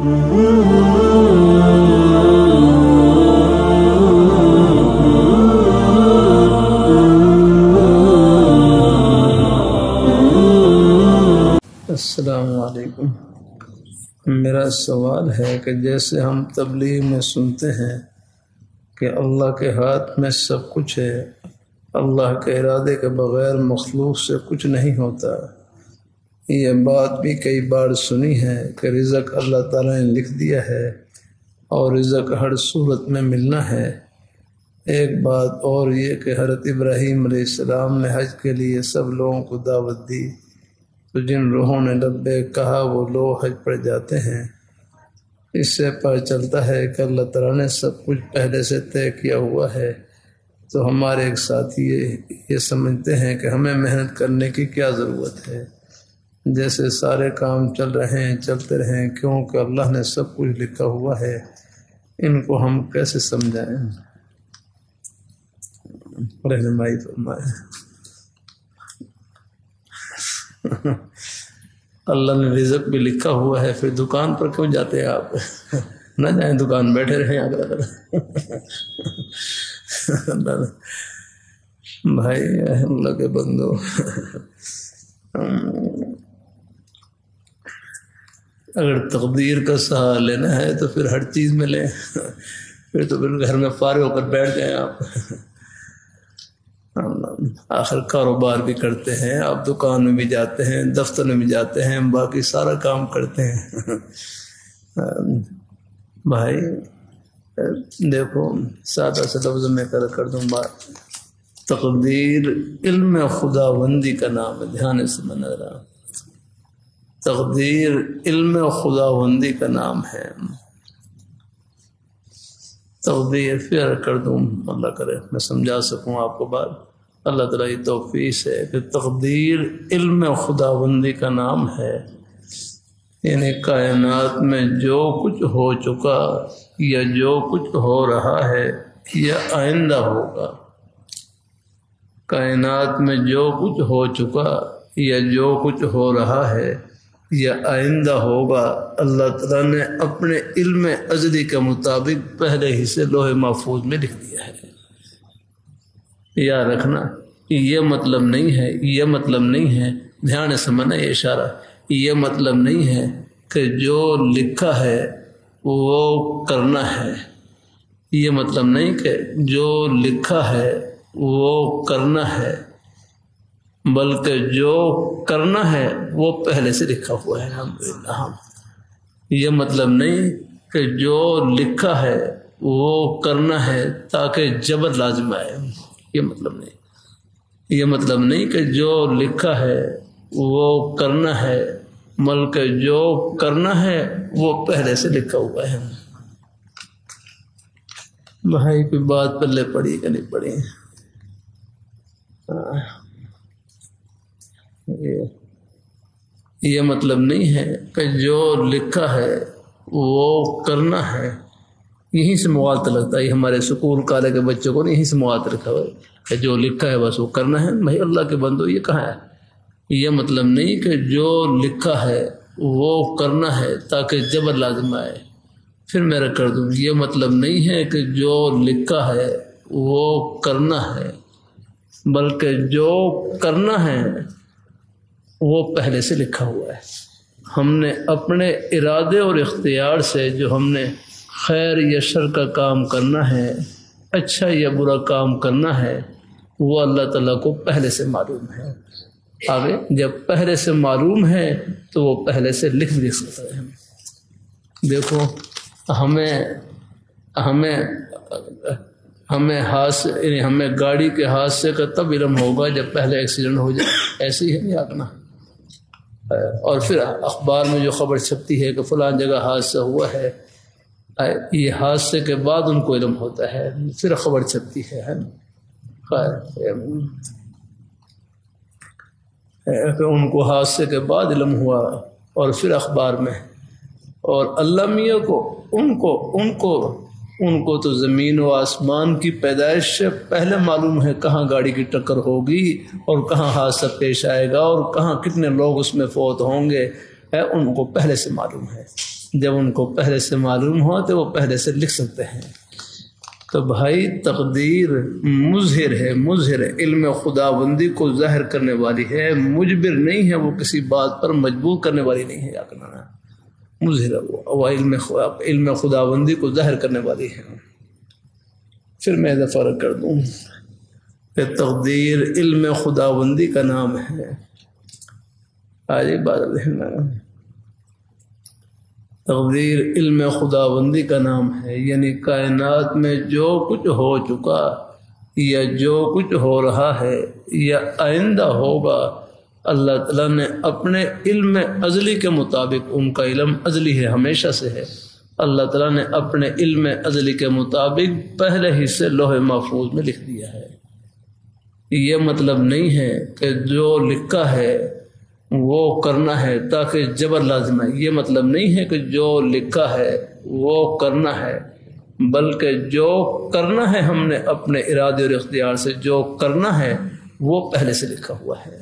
السلام علیکم۔ میرا سوال ہے کہ جیسے ہم تبلیغ میں سنتے ہیں کہ اللہ کے ہاتھ میں سب کچھ ہے، اللہ کے ارادے کے بغیر مخلوق سے کچھ نہیں ہوتا، یہ بات بھی کئی بار سنی ہے کہ رزق اللہ تعالیٰ نے لکھ دیا ہے اور رزق ہر صورت میں ملنا ہے۔ ایک بات اور یہ کہ حضرت ابراہیم علیہ السلام نے حج کے لیے سب لوگوں کو دعوت دی، تو جن لوگوں نے لبیک کہا وہ لوگ حج پر جاتے ہیں۔ اس سے پتہ چلتا ہے کہ اللہ تعالیٰ نے سب کچھ پہلے سے طے کیا ہوا ہے۔ تو ہمارے ایک ساتھی یہ سمجھتے ہیں کہ ہمیں محنت کرنے کی کیا ضرورت ہے، جیسے سارے کام چل رہے ہیں چلتے رہیں، کیونکہ اللہ نے سب کچھ لکھا ہوا ہے۔ ان کو ہم کیسے سمجھائیں؟ رہنمائی فرمائیں۔ اللہ نے رزق بھی لکھا ہوا ہے، پھر دکان پر کیوں جاتے ہیں آپ؟ نہ جائیں دکان، بیٹھے رہیں اگر بھائی اللہ کے بندو، اگر تقدیر کا سہارا لینا ہے تو پھر ہر چیز میں لیں، پھر گھر میں فارغ ہو کر بیٹھ جائیں آپ۔ آخر کاروبار بھی کرتے ہیں آپ، دکان میں بھی جاتے ہیں، دفتر میں بھی جاتے ہیں، باقی سارا کام کرتے ہیں۔ بھائی دیکھو، سادہ سے لفظ میں کر دوں بات، تقدیر علم خداوندی کا نام ہے، دھیان سے سمجھنا رہا، تقدیر علم خداوندی کا نام ہے۔ تقدیر پھر کر دوں، اللہ کرے میں سمجھا سکوں آپ کو بات، اللہ تعالیٰ کی توفیق ہے کہ تقدیر علم خداوندی کا نام ہے، یعنی کائنات میں جو کچھ ہو چکا یا جو کچھ ہو رہا ہے یا آئندہ ہوگا، کائنات میں جو کچھ ہو چکا یا جو کچھ ہو رہا ہے یا آئندہ ہوگا، اللہ تعالیٰ نے اپنے علم ازلی کے مطابق پہلے ہی سے لوح محفوظ میں لکھ دیا ہے۔ یاد رکھنا، یہ مطلب نہیں ہے، دھیان سے سمجھنا یہ اشارہ، یہ مطلب نہیں ہے کہ جو لکھا ہے وہ کرنا ہے، یہ مطلب نہیں کہ جو لکھا ہے وہ کرنا ہے، بلکہ جو کرنا ہے وہ پہلے سے لکھا ہوا ہے۔ الحمدللہ، یہ مطلب نہیں کہ جو لکھا ہے وہ کرنا ہے تاکہ جبر لازم آئے، یہ مطلب نہیں کہ جو لکھا ہے وہ کرنا ہے، بلکہ جو کرنا ہے وہ پہلے سے لکھا ہوا ہے۔ بھائی کوئی بات پلے پڑی کہ نہیں پڑی؟ یہ مطلب نہیں ہے کہ جو لکھا ہے وہ کرنا ہے، یہیں سے مواد لگتا ہے، یہ ہمارے سکول کالج کے بچوں کو یہیں سے مواد رکھا ہوا ہے کہ جو لکھا ہے بس وہ کرنا ہے۔ بھائی اللہ کے بندو، یہ کہاں ہے؟ یہ مطلب نہیں کہ جو لکھا ہے وہ کرنا ہے تاکہ جبر لازم آئے، پھر میرا کر دوں، یہ مطلب نہیں ہے کہ جو لکھا ہے وہ کرنا ہے، بلکہ جو کرنا ہے وہ پہلے سے لکھا ہوا ہے۔ ہم نے اپنے ارادے اور اختیار سے جو ہم نے خیر یا شر کا کام کرنا ہے، اچھا یا برا کام کرنا ہے، وہ اللہ تعالیٰ کو پہلے سے معلوم ہے۔ آگے جب پہلے سے معلوم ہے تو وہ پہلے سے لکھ بھی سکتا ہے۔ دیکھو ہمیں گاڑی کے حادثے کا تب علم ہوگا جب پہلے ایکسیڈنٹ ہو جائے، ایسے ہی ہے نہیں آگنا، اور پھر اخبار میں جو خبر چھپتی ہے کہ فلاں جگہ حادثہ ہوا ہے، یہ حادثے کے بعد ان کو علم ہوتا ہے، پھر خبر چھپتی ہے کہ ان کو حادثے کے بعد علم ہوا اور پھر اخبار میں، اور اللہ میاں کو ان کو تو زمین و آسمان کی پیدائش سے پہلے معلوم ہے کہاں گاڑی کی ٹکر ہوگی اور کہاں حادثہ پیش آئے گا اور کہاں کتنے لوگ اس میں فوت ہوں گے، ان کو پہلے سے معلوم ہے۔ جب ان کو پہلے سے معلوم ہوا تو وہ پہلے سے لکھ سکتے ہیں۔ تو بھائی تقدیر مظہر ہے، مظہر ہے، علم خداوندی کو ظاہر کرنے والی ہے، مجبر نہیں ہے، وہ کسی بات پر مجبور کرنے والی نہیں ہے، یا کرنا مظہر ہے وہ علم خداوندی کو ظاہر کرنے والی ہے۔ پھر میں فرق کر دوں کہ تقدیر علم خداوندی کا نام ہے۔ آج بات تقدیر علم خداوندی کا نام ہے، یعنی کائنات میں جو کچھ ہو چکا یا جو کچھ ہو رہا ہے یا آئندہ ہوگا، اللہ تعالیٰ نے اپنے علم ازلی کے مطابق، ان کا علم ازلی ہے، ہمیشہ سے ہے، اللہ تعالیٰ نے اپنے علم ازلی کے مطابق پہلے ہی سے لوح محفوظ میں لکھ دیا ہے۔ یہ مطلب نہیں ہے کہ جو لکھا ہے وہ کرنا ہے تاکہ جبر لازم ہے، یہ مطلب نہیں ہے کہ جو لکھا ہے وہ کرنا ہے، بلکہ جو کرنا ہے ہم نے اپنے ارادے اور اختیار سے، جو کرنا ہے وہ پہلے سے لکھا ہوا ہے،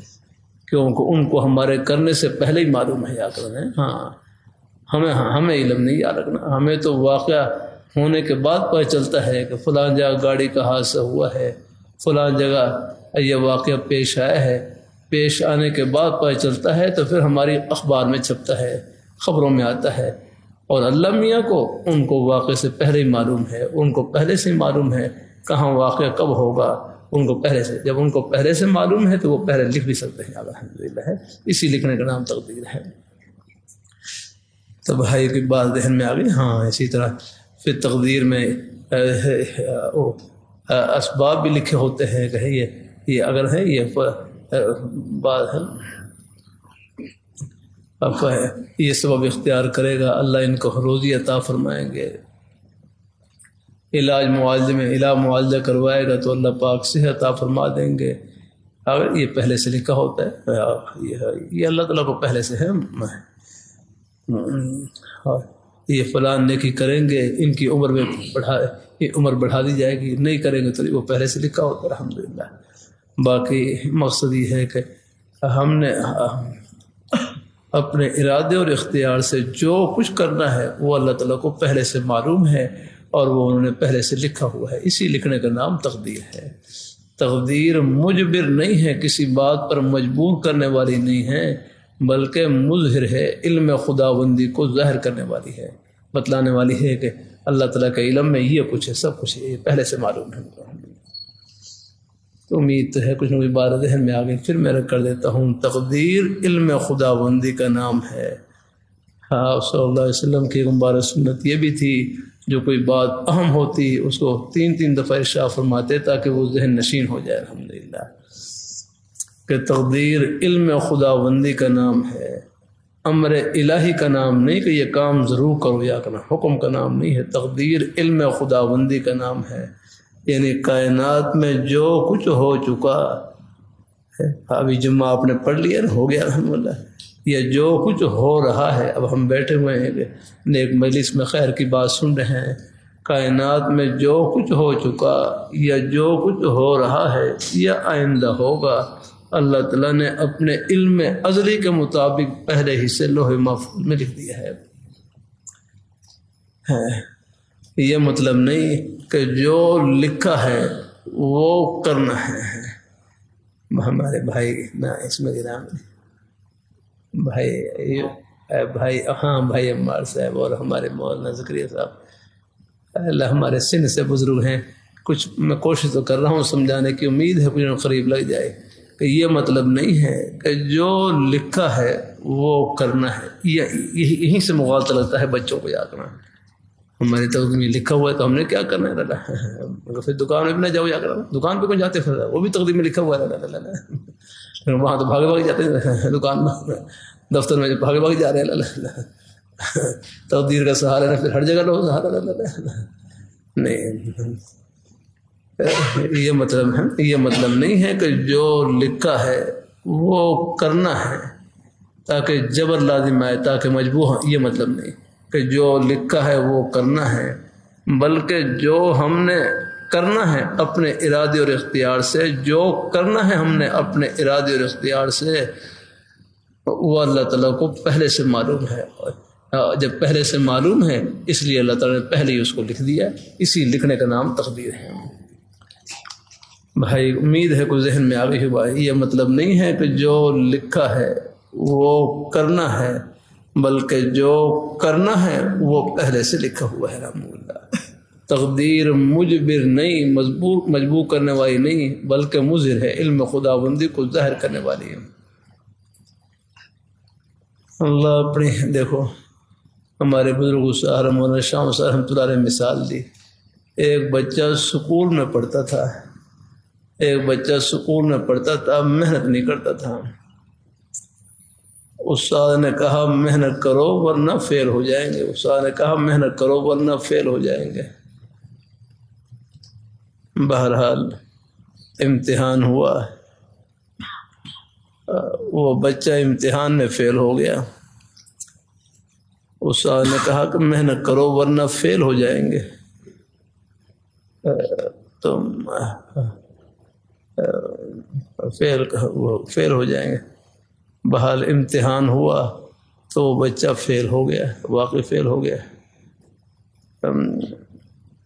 کیونکہ ان کو ہمارے کرنے سے پہلے ہی معلوم ہے۔ یاد رکھنا ہے، ہمیں علم نہیں یاد رکھنا، ہمیں تو واقعہ ہونے کے بعد پتہ چلتا ہے کہ فلاں جگہ گاڑی کا حادثہ ہوا ہے، فلاں جگہ یہ واقعہ پیش آیا ہے، پیش آنے کے بعد پتہ چلتا ہے تو پھر ہماری اخبار میں چھپتا ہے، خبروں میں آتا ہے، اور اللہ میاں کو ان کو واقعے سے پہلے ہی معلوم ہے، ان کو پہلے سے ہی معلوم ہے کہاں واقعہ کب ہوگا، ان کو پہلے سے، جب ان کو پہلے سے معلوم ہے تو وہ پہلے لکھ بھی سکتے ہیں، الحمدللہ ہے، اسی لکھنے کا نام تقدیر ہے۔ تو بھائی کی بات ذہن میں آ گئی۔ ہاں اسی طرح پھر تقدیر میں اسباب بھی لکھے ہوتے ہیں کہ یہ اگر ہے یہ بات ہے، اب یہ سبب اختیار کرے گا، اللہ ان کو روزی عطا فرمائیں گے، علاج معالجہ کروائے گا تو اللہ پاک صحت عطا فرما دیں گے، اگر یہ پہلے سے لکھا ہوتا ہے، یہ اللہ تعالیٰ کو پہلے سے ہے، یہ فلان نیکی کریں گے ان کی عمر بڑھا دی جائے گی، نہیں کریں گے تو وہ پہلے سے لکھا ہوتا ہے، الحمدللہ۔ باقی مقصد یہ ہے کہ ہم نے اپنے ارادے اور اختیار سے جو کچھ کرنا ہے وہ اللہ تعالیٰ کو پہلے سے معلوم ہے، اور وہ انہوں نے پہلے سے لکھا ہوا ہے، اسی لکھنے کا نام تقدیر ہے۔ تقدیر مجبر نہیں ہے، کسی بات پر مجبور کرنے والی نہیں ہے، بلکہ مظہر ہے، علم خداوندی کو ظاہر کرنے والی ہے، بتلانے والی ہے کہ اللہ تعالیٰ کے علم میں یہ کچھ ہے، سب کچھ ہے، یہ پہلے سے معلوم ہے۔ تو امید تو ہے کچھ نہ کچھ بات ذہن میں آ گئی، پھر میں کر دیتا ہوں۔ تقدیر علم خداوندی کا نام ہے۔ ہاں صلی اللہ علیہ وسلم کی مبارک سنت یہ بھی تھی، جو کوئی بات اہم ہوتی اس کو 3 دفعہ ارشاد فرماتے تاکہ وہ ذہن نشین ہو جائے، الحمدللہ، کہ تقدیر علم خداوندی کا نام ہے، امر الہی کا نام نہیں کہ یہ کام ضرور کرو یا کرنا، حکم کا نام نہیں ہے، تقدیر علم خداوندی کا نام ہے، یعنی کائنات میں جو کچھ ہو چکا ہے، ابھی جمعہ آپ نے پڑھ لیا نا، ہو گیا الحمدللہ، یا جو کچھ ہو رہا ہے، اب ہم بیٹھے ہوئے ہیں ایک مجلس میں خیر کی بات سن رہے ہیں، کائنات میں جو کچھ ہو چکا یا جو کچھ ہو رہا ہے یا آئندہ ہوگا، اللہ تعالیٰ نے اپنے علم ازلی کے مطابق پہلے ہی سے لوح محفوظ میں لکھ دیا ہے۔ یہ مطلب نہیں کہ جو لکھا ہے وہ کرنا ہے۔ ہمارے بھائی نہ اس میں گرام بھائی ہاں بھائی عمار صاحب اور ہمارے مولانا زکریا صاحب، اللہ ہمارے سن سے بزرگ ہیں، کچھ میں کوشش تو کر رہا ہوں سمجھانے کی، امید ہے کچھ قریب لگ جائے، کہ یہ مطلب نہیں ہے کہ جو لکھا ہے وہ کرنا ہے، یہیں سے مغالطہ لگتا ہے بچوں کو یاد کرنا، ہماری تقدیر میں لکھا ہوا ہے تو ہم نے کیا کرنا ہے، پھر دکان میں بھی نہ جاؤ، یا کرنا دکان پہ کون جاتے پھر، وہ بھی تقدیر میں لکھا ہوا ہے، پھر وہاں تو بھاگے جاتے ہیں، دکان میں دفتر میں بھاگے جا رہے ہیں، تقدیر کا سہارا ہے، پھر ہر جگہ لوگ سہارا نہیں، یہ مطلب نہیں ہے کہ جو لکھا ہے وہ کرنا ہے تاکہ جبر لازم آئے، تاکہ مجبور، یہ مطلب نہیں کہ جو لکھا ہے وہ کرنا ہے، بلکہ جو ہم نے کرنا ہے اپنے ارادے اور اختیار سے، جو کرنا ہے ہم نے اپنے ارادے اور اختیار سے، وہ اللہ تعالیٰ کو پہلے سے معلوم ہے، جب پہلے سے معلوم ہے اس لیے اللہ تعالیٰ نے پہلے ہی اس کو لکھ دیا، اسی لکھنے کا نام تقدیر ہے۔ بھائی امید ہے کچھ ذہن میں آ گئی بھائی، یہ مطلب نہیں ہے کہ جو لکھا ہے وہ کرنا ہے، بلکہ جو کرنا ہے وہ پہلے سے لکھا ہوا ہے۔ رحمہ اللہ، تقدیر مجبر نہیں، مجبور کرنے والی نہیں، بلکہ مظہر ہے، علم خداوندی کو ظاہر کرنے والی ہے۔ اللہ اپنی دیکھو ہمارے بزرگ سارا مولانا شاہ صاحب رحمۃ اللہ علیہ مثال دی، ایک بچہ سکول میں پڑھتا تھا، ایک بچہ سکول میں پڑھتا تھا، محنت نہیں کرتا تھا، استاد نے کہا محنت کرو ورنہ فیل ہو جائیں گے، استاد نے کہا محنت کرو ورنہ فیل ہو جائیں گے۔ بہرحال امتحان ہوا، وہ بچہ امتحان میں فیل ہو گیا، استاد نے کہا کہ محنت کرو ورنہ فیل ہو جائیں گے، تو فیل ہو جائیں گے۔ بہرحال امتحان ہوا تو وہ بچہ فیل ہو گیا، واقعی فیل ہو گیا۔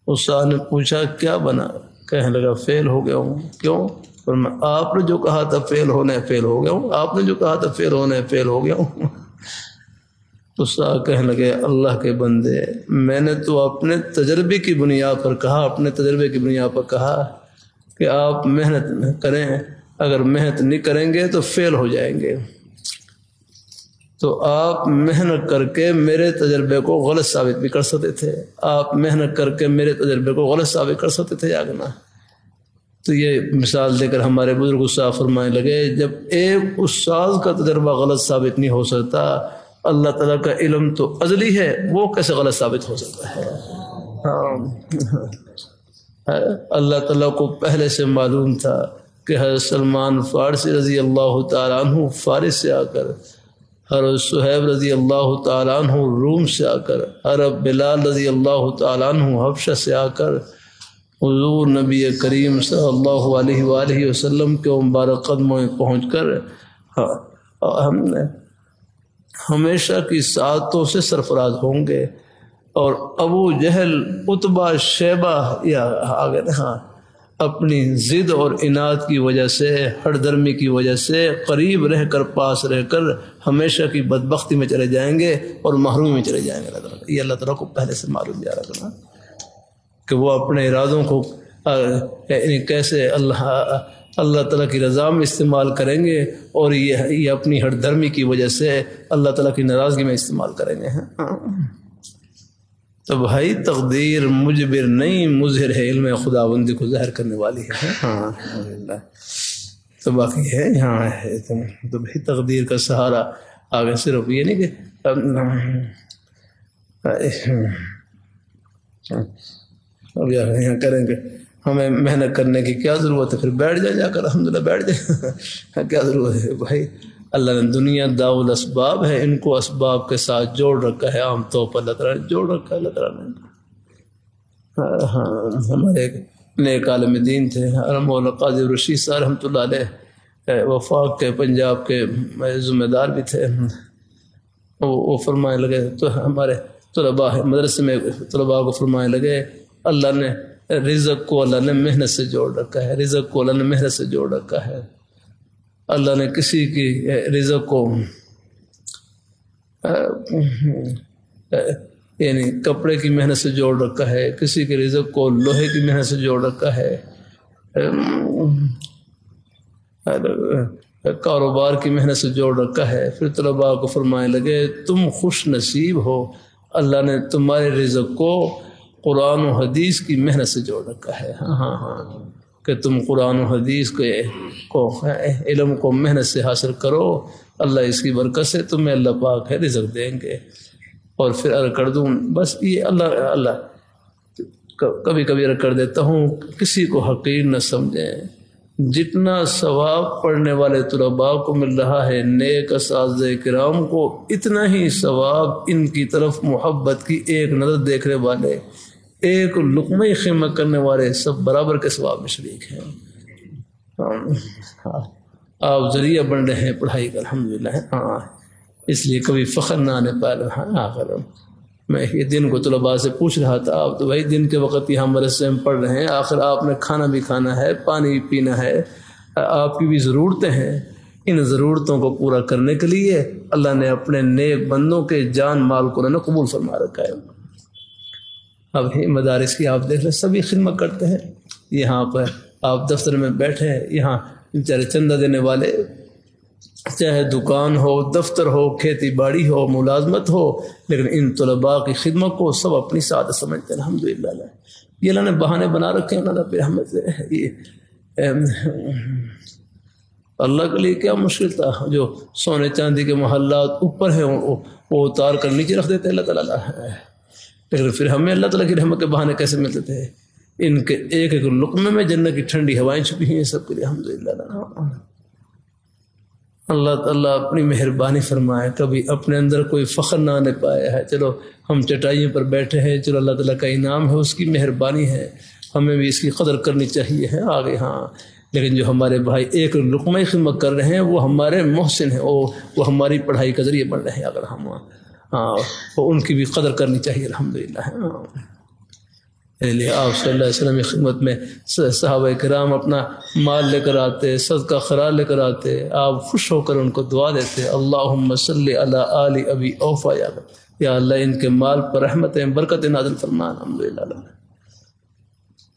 استاد نے پوچھا کیا بنا؟ کہنے لگا فیل ہو گیا ہوں۔ کیوں؟ آپ نے جو کہا تھا فیل ہونا ہے فیل ہو گیا ہوں، آپ نے جو کہا تھا فیل ہونا ہے فیل ہو گیا ہوں۔ تو استاد کہنے لگے اللہ کے بندے، میں نے تو اپنے تجربے کی بنیاد پر کہا، اپنے تجربے کی بنیاد پر کہا کہ آپ محنت کریں، اگر محنت نہیں کریں گے تو فیل ہو جائیں گے، تو آپ محنت کر کے میرے تجربے کو غلط ثابت بھی کر سکتے تھے، آپ محنت کر کے میرے تجربے کو غلط ثابت کر سکتے تھے یا نہ۔ تو یہ مثال دے کر ہمارے بزرگ استاد فرمانے لگے جب ایک استاد کا تجربہ غلط ثابت نہیں ہو سکتا، اللہ تعالیٰ کا علم تو ازلی ہے، وہ کیسے غلط ثابت ہو سکتا ہے؟ اللہ تعالیٰ کو پہلے سے معلوم تھا کہ حضرت سلمان فارسی رضی اللہ تعالیٰ عنہ فارس سے آ کر، حضرت صہیب رضی اللہ تعالیٰ عنہ روم سے آ کر، حضرت بلال رضی اللہ تعالیٰ عنہ حبشہ سے آ کر حضور نبی کریم صلی اللہ علیہ وآلہ وسلم کے مبارک قدموں میں پہنچ کر ہم نے ہمیشہ کی سعادتوں سے سرفراز ہوں گے، اور ابو جہل، عتبہ، شیبہ یا آگے اپنی ضد اور اناد کی وجہ سے، ہر درمی کی وجہ سے قریب رہ کر، پاس رہ کر ہمیشہ کی بدبختی میں چلے جائیں گے اور محرومی میں چلے جائیں گے۔ یہ اللہ تعالیٰ کو پہلے سے معلوم جا رہا تھا کہ وہ اپنے ارادوں کو کیسے اللہ تعالیٰ کی رضا میں استعمال کریں گے، اور یہ اپنی ہر دھرمی کی وجہ سے اللہ تعالیٰ کی ناراضگی میں استعمال کریں گے۔ تو بھائی تقدیر مجبر نہیں، مظہر ہے، علم خداوندی کو ظاہر کرنے والی ہے۔ تو باقی ہے یہاں ہے تو بھائی تقدیر کا سہارا آگے صرف یہ نہیں کہ اب یہاں کریں گے، ہمیں محنت کرنے کی کیا ضرورت ہے؟ پھر بیٹھ جائیں، جا کر الحمدللہ بیٹھ جائیں، کیا ضرورت ہے بھائی؟ اللہ نے دنیا داؤ الاسباب ہے، ان کو اسباب کے ساتھ جوڑ رکھا ہے، عام طور پر اللہ تعالیٰ نے جوڑ رکھا ہے۔ اللہ تعالیٰ نے ہمارے نیک عالم دین تھے مولانا قاضی رشید صاحب رحمۃ اللہ علیہ، وفاق کے پنجاب کے ذمہ دار بھی تھے، وہ فرمانے لگے تو ہمارے طلباء مدرسے میں طلباء کو فرمانے لگے اللہ نے رزق کو اللہ نے محنت سے جوڑ رکھا ہے، رزق کو اللہ نے محنت سے جوڑ رکھا ہے، اللہ نے کسی کی رزق کو یعنی کپڑے کی محنت سے جوڑ رکھا ہے، کسی کے رزق کو لوہے کی محنت سے جوڑ رکھا ہے، کاروبار کی محنت سے جوڑ رکھا ہے۔ پھر طلباء کو فرمانے لگے تم خوش نصیب ہو، اللہ نے تمہارے رزق کو قرآن و حدیث کی محنت سے جوڑ رکھا ہے۔ کہ تم قرآن و حدیث کو علم کو محنت سے حاصل کرو، اللہ اس کی برکت سے تمہیں اللہ پاک ہے رزق دیں گے۔ اور پھر عرض کر دوں بس یہ اللہ کبھی کبھی عرض کر دیتا ہوں، کسی کو حقیر نہ سمجھیں، جتنا ثواب پڑھنے والے طلباء کو مل رہا ہے، نیک اساتذہ کرام کو اتنا ہی ثواب ان کی طرف محبت کی ایک نظر دیکھنے والے، ایک لقمہ خیمہ کرنے والے سب برابر کے ثواب میں شریک ہیں۔ آپ ذریعہ بن رہے ہیں پڑھائی کا الحمدللہ۔ اس لیے کبھی فخر نہ آنے پائے. آخر میں یہ دن کو طلباء سے پوچھ رہا تھا، آپ تو بھائی دن کے وقت یہاں مدرسے میں پڑھ رہے ہیں، آخر آپ نے کھانا بھی کھانا ہے، پانی بھی پینا ہے، آپ کی بھی ضرورتیں ہیں. ان ضرورتوں کو پورا کرنے کے لیے اللہ نے اپنے نیک بندوں کے جان مال کو نے قبول فرما رکھا ہے. اب مدارس کی آپ دیکھ لیں سبھی خدمت کرتے ہیں. یہاں پر آپ دفتر میں بیٹھے ہیں، یہاں بیچارے چندہ دینے والے، چاہے دکان ہو، دفتر ہو، کھیتی باڑی ہو، ملازمت ہو، لیکن ان طلباء کی خدمت کو سب اپنی سعادت سمجھتے ہیں. الحمدللہ یہ اللہ نے بہانے بنا رکھے ہیں. اللہ پہ رحمت سے اللہ کے لیے کیا مشکل تھا. جو سونے چاندی کے محلات اوپر ہیں وہ اتار کر نیچے رکھ دیتے اللہ تعالیٰ، لیکن پھر ہمیں اللہ تعالیٰ کی رحمت کے بہانے کیسے ملتے تھے. ان کے ایک ایک لقمے میں جنت کی ٹھنڈی ہوائیں چھپی ہیں سب کے لیے. الحمدللہ اللہ تعالیٰ اپنی مہربانی فرمائے. کبھی اپنے اندر کوئی فخر نہ آنے پایا ہے. چلو ہم چٹائیوں پر بیٹھے ہیں، چلو اللہ تعالیٰ کا انعام ہے، اس کی مہربانی ہے، ہمیں بھی اس کی قدر کرنی چاہیے ہے آگے. ہاں لیکن جو ہمارے بھائی ایک لقمہ خدمت کر رہے ہیں وہ ہمارے محسن ہیں، وہ ہماری پڑھائی کا ذریعہ بن رہے ہیں. اگر ہم ان کی بھی قدر کرنی چاہیے. الحمدللہ لیے آپ صلی اللہ علیہ وسلم کی خدمت میں صحابہ کرام اپنا مال لے کر آتے، صدقہ خیرات لے کر آتے، آپ خوش ہو کر ان کو دعا دیتے، اللہم صلی علی آل ابی اوفا، یا اللہ ان کے مال پر رحمتیں برکتیں نازل فرما. الحمدللہ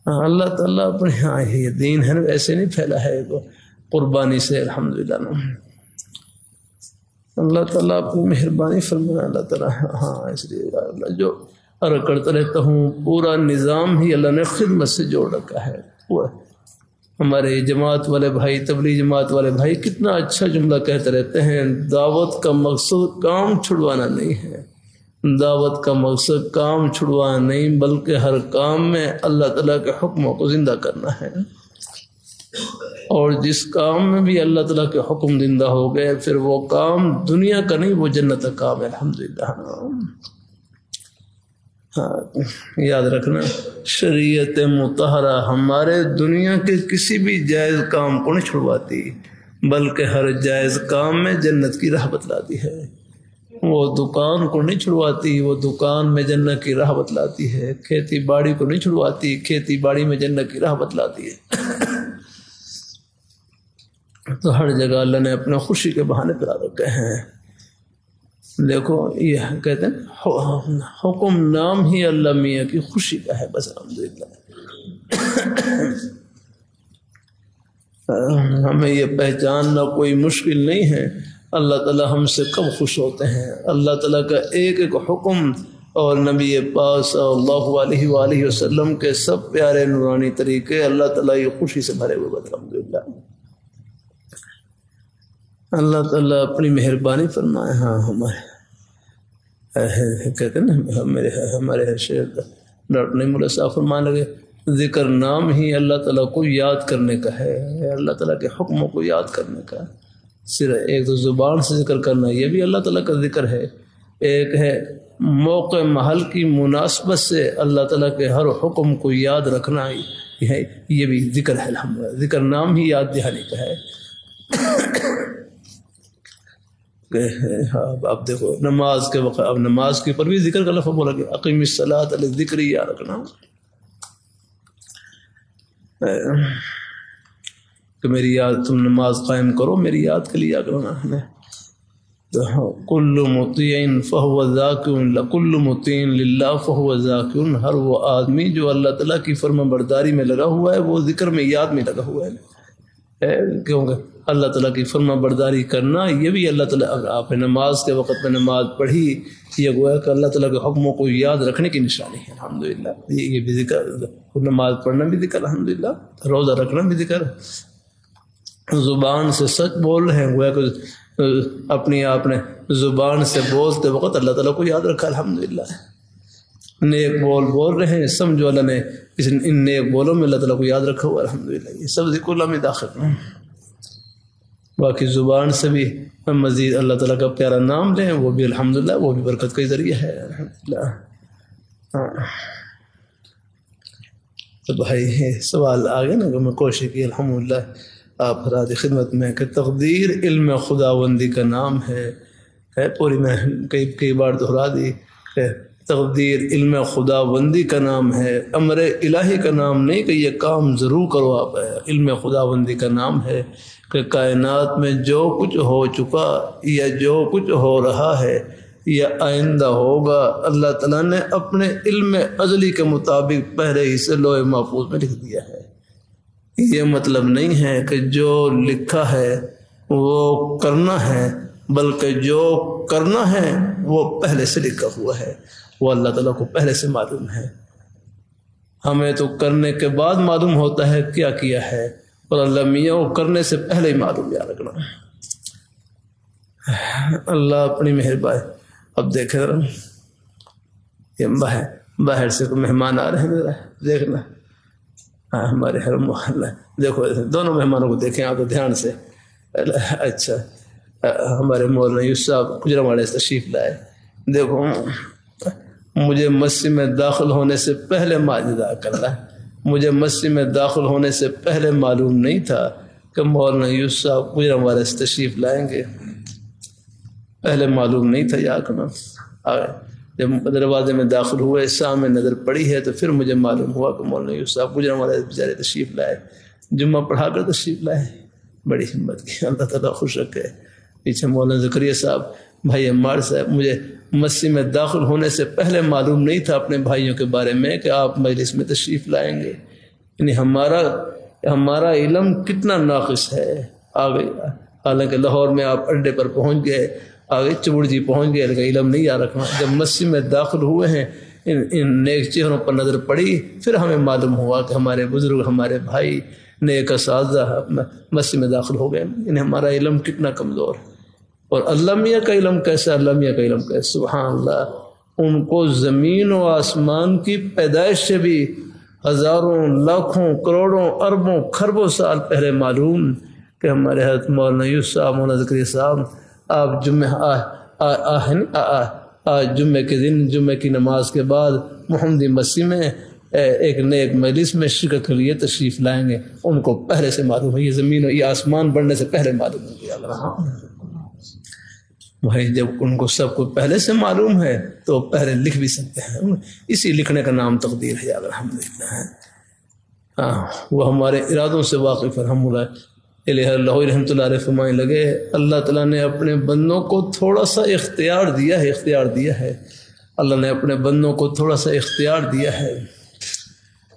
اللہ تعالیٰ اپنے یہ دین ہے ایسے نہیں پھیلا ہے قربانی سے. الحمدللہ اللہ تعالیٰ اپنی مہربانی فرمائے. اللہ تعالیٰ اس لیے اللہ جو عرض کرتا رہتا ہوں پورا نظام ہی اللہ نے خدمت سے جوڑ رکھا ہے. ہمارے جماعت والے بھائی، تبلیغ جماعت والے بھائی کتنا اچھا جملہ کہتے رہتے ہیں، دعوت کا مقصد کام چھڑوانا نہیں ہے، دعوت کا مقصد کام چھڑوانا نہیں بلکہ ہر کام میں اللہ تعالیٰ کے حکموں کو زندہ کرنا ہے. اور جس کام میں بھی اللہ تعالیٰ کے حکم زندہ ہو گئے پھر وہ کام دنیا کا نہیں، وہ جنت کا کام ہے. الحمدللہ یاد رکھنا شریعت مطہرہ ہمارے دنیا کے کسی بھی جائز کام کو نہیں چھڑواتی بلکہ ہر جائز کام میں جنت کی راہ بتلاتی ہے. وہ دکان کو نہیں چھڑواتی، وہ دکان میں جنت کی راہ بتلاتی ہے. کھیتی باڑی کو نہیں چھڑواتی، کھیتی باڑی میں جنت کی راہ بتلاتی ہے. تو ہر جگہ اللہ نے اپنے خوشی کے بہانے پلا رکھے ہیں. دیکھو یہ کہتے ہیں حکم نام ہی اللہ میاں کی خوشی کا ہے بس. الحمدللہ ہمیں یہ پہچاننا کوئی مشکل نہیں ہے اللہ تعالیٰ ہم سے کب خوش ہوتے ہیں. اللہ تعالیٰ کا ایک ایک حکم اور نبی پاک صلی اللہ علیہ وآلہ وسلم کے سب پیارے نورانی طریقے اللہ تعالیٰ یہ خوشی سے بھرے ہوئے. الحمدللہ اللہ تعالیٰ اپنی مہربانی فرمائے. ہاں ہمارے کہتے ہیں نا ہمارے شیخ ڈاکٹر نعیم اللہ صاحب فرمانے لگے ذکر نام ہی اللہ تعالیٰ کو یاد کرنے کا ہے، اللہ تعالیٰ کے حکموں کو یاد کرنے کا. صرف ایک تو زبان سے ذکر کرنا یہ بھی اللہ تعالیٰ کا ذکر ہے، ایک ہے موقع محل کی مناسبت سے اللہ تعالیٰ کے ہر حکم کو یاد رکھنا، یہ بھی ذکر ہے. الحمدللہ ذکر نام ہی یاد دہانی کا ہے. اب دیکھو نماز کے وقت، اب نماز کے اوپر بھی ذکر کا لفظ بولا گیا، اقیم الصلاۃ للذکر، یاد رکھنا کہ میری یاد، تم نماز قائم کرو میری یاد کے لیے یاد کرنا. کل مطیع فہو ذاکر لکل مطیع للہ فہو ذاکر، ہر وہ آدمی جو اللہ تعالیٰ کی فرما برداری میں لگا ہوا ہے وہ ذکر میں یاد میں لگا ہوا ہے. کیونکہ اللہ تعالیٰ کی فرما برداری کرنا یہ بھی اللہ تعالیٰ، اگر آپ نے نماز کے وقت میں نماز پڑھی یہ گویا کہ اللہ تعالیٰ کے حکموں کو یاد رکھنے کی نشانی ہے. الحمدللہ یہ بھی ذکر، نماز پڑھنا بھی ذکر، الحمدللہ روزہ رکھنا بھی ذکر، زبان سے سچ بول رہے ہیں گویا کہ اپنی آپ نے زبان سے بولتے وقت اللہ تعالیٰ کو یاد رکھا. الحمدللہ نیک بول رہے ہیں، سمجھو اللہ نے ان نیک بولوں میں اللہ تعالیٰ کو یاد رکھا ہوا. الحمدللہ یہ سب ذکر اللہ میں داخل ہیں. باقی زبان سے بھی مزید اللہ تعالیٰ کا پیارا نام لیں، وہ بھی الحمدللہ وہ بھی برکت کا ذریعہ ہے. الحمدللہ تو بھائی سوال آ گیا نا کہ میں کوشش کی الحمدللہ آپ حضرات خدمت میں کہ تقدیر علم خداوندی کا نام ہے ہے پوری، میں کئی بار دہرا دی کہ تقدیر علم خدا بندی کا نام ہے، امر الہی کا نام نہیں کہ یہ کام ضرور کرو آپ، علم خدا بندی کا نام ہے کہ کائنات میں جو کچھ ہو چکا یا جو کچھ ہو رہا ہے یا آئندہ ہوگا، اللہ تعالیٰ نے اپنے علم ازلی کے مطابق پہلے ہی سے لوح محفوظ میں لکھ دیا ہے۔ یہ مطلب نہیں ہے کہ جو لکھا ہے وہ کرنا ہے، بلکہ جو کرنا ہے وہ پہلے سے لکھا ہوا ہے، وہ اللہ تعالیٰ کو پہلے سے معلوم ہے۔ ہمیں تو کرنے کے بعد معلوم ہوتا ہے کیا کیا ہے، اور اللہ میاں وہ کرنے سے پہلے ہی معلوم یاد رکھنا۔ اللہ اپنی مہربانی۔ اب دیکھیں یہ باہر سے کوئی مہمان آ رہے ہیں، میرا دیکھنا ہمارے حرم محلہ، دیکھو دونوں مہمانوں کو دیکھیں آپ دھیان سے۔ اچھا ہمارے مولانا یوسف صاحب گجرانوالے سے تشریف لائے۔ دیکھو مجھے مسجد میں داخل ہونے سے پہلے معجزہ کر رہا ہے، مجھے مسجد میں داخل ہونے سے پہلے معلوم نہیں تھا کہ مولانا یوسف صاحب گجرانوالے سے تشریف لائیں گے، پہلے معلوم نہیں تھا۔ یا کرنا جب دروازے میں داخل ہوئے سامنے نظر پڑی ہے تو پھر مجھے معلوم ہوا کہ مولانا یوسف صاحب گجرانوالے بیچارے تشریف لائے، جمعہ پڑھا کر تشریف لائے۔ بڑی ہمت کی، اللہ تعالیٰ خوش رکھے۔ پیچھے مولانا زکریا صاحب، بھائی عمار صاحب، مجھے مسجد میں داخل ہونے سے پہلے معلوم نہیں تھا اپنے بھائیوں کے بارے میں کہ آپ مجلس میں تشریف لائیں گے۔ یعنی ہمارا علم کتنا ناقص ہے آگے، حالانکہ لاہور میں آپ اڈے پر پہنچ گئے، آگے چبڑ جی پہنچ گئے، لیکن علم نہیں یاد رکھنا۔ جب مسجد میں داخل ہوئے ہیں ان نیک چہروں پر نظر پڑی، پھر ہمیں معلوم ہوا کہ ہمارے بزرگ، ہمارے بھائی نیک اساتذہ مسجد میں داخل ہو گئے۔ انہیں ہمارا علم کتنا کمزور ہے، اور اللہ میاں کا علم کیسا، اللہ میاں کا علم کیسا، سبحان اللہ۔ ان کو زمین و آسمان کی پیدائش سے بھی ہزاروں، لاکھوں، کروڑوں، اربوں، خربوں سال پہلے معلوم کہ ہمارے حضرت مولانا یوسف صاحب، مولانا زکریا صاحب، آپ جمعے کے دن، جمعے کی نماز کے بعد محمدی مسجد میں ایک نیک مجلس میں شرکت کے لیے تشریف لائیں گے۔ ان کو پہلے سے معلوم ہے، یہ زمین و یہ آسمان بڑھنے سے پہلے معلوم ہو گیا۔ بھائی جب ان کو سب کو پہلے سے معلوم ہے تو پہلے لکھ بھی سکتے ہیں، اسی لکھنے کا نام تقدیر ہے، اگر ہم لکھنا ہے۔ وہ ہمارے ارادوں سے واقف ہے۔ اللہ رحمۃ اللہ علیہ فرمانے لگے، اللہ تعالیٰ نے اپنے بندوں کو تھوڑا سا اختیار دیا ہے، اللہ نے اپنے بندوں کو تھوڑا سا اختیار دیا ہے،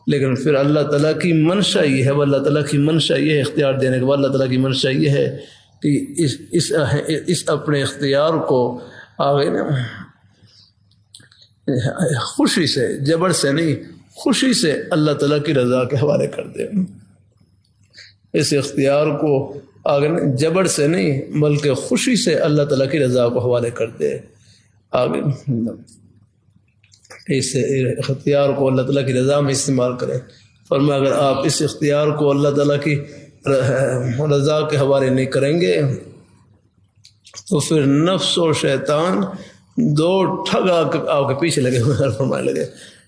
لیکن پھر اللہ تعالیٰ کی منشا یہ ہے، اللہ تعالیٰ کی منشا یہ ہے اختیار دینے کے بعد، اللہ تعالیٰ کی منشا یہ ہے کہ اس اپنے اختیار کو آگے خوشی سے، جبر سے نہیں، خوشی سے اللہ تعالیٰ کی رضا کے حوالے کر دے۔ اس اختیار کو آگے جبر سے نہیں بلکہ خوشی سے اللہ تعالیٰ کی رضا کو حوالے کر دے۔ آگے اس اختیار کو اللہ تعالیٰ کی رضا میں استعمال کریں۔ فرمایا اگر آپ اس اختیار کو اللہ تعالیٰ کی رضا کے حوالے نہیں کریں گے تو پھر نفس اور شیطان دو ٹھگ آپ کے پیچھے لگے ہوئے ہیں۔ فرمانے لگے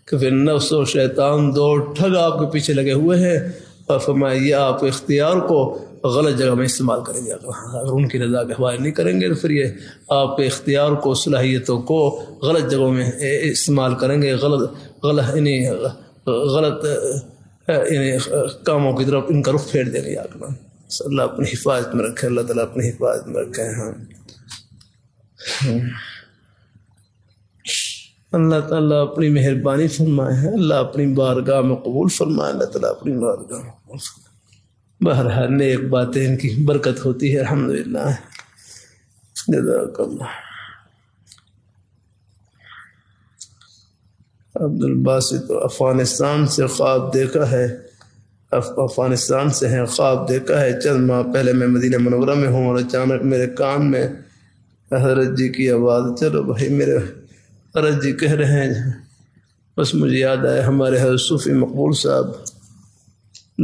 کہ پھر نفس اور شیطان دو ٹھگ آپ کے پیچھے لگے ہوئے ہیں، اور فرمایا یہ آپ اختیار کو غلط جگہ میں استعمال کریں گے، اگر ان کی رضا کے حوالے نہیں کریں گے تو پھر یہ آپ کے اختیار کو، صلاحیتوں کو غلط جگہوں میں استعمال کریں گے، غلط کاموں کی طرف ان کا رخ پھیر دیں گے۔ اللہ اپنی حفاظت میں رکھے، اللہ تعالیٰ اپنی حفاظت میں رکھے۔ ہاں اللہ تعالیٰ اپنی مہربانی فرمائے ہیں، اللہ اپنی بارگاہ میں قبول فرمائے، اللہ تعالیٰ اپنی بارگاہ میں قبول فرمائے۔ بہرحال نیک باتیں ان کی برکت ہوتی ہے، الحمدللہ۔ جزاک اللہ۔ عبد الباسط تو افغانستان سے خواب دیکھا ہے، افغانستان سے ہیں، خواب دیکھا ہے چند ماہ پہلے میں مدینہ منورہ میں ہوں اور اچانک میرے کان میں حضرت جی کی آواز، چلو بھائی میرے حضرت جی کہہ رہے ہیں، بس مجھے یاد آیا ہمارے حضرت صوفی مقبول صاحب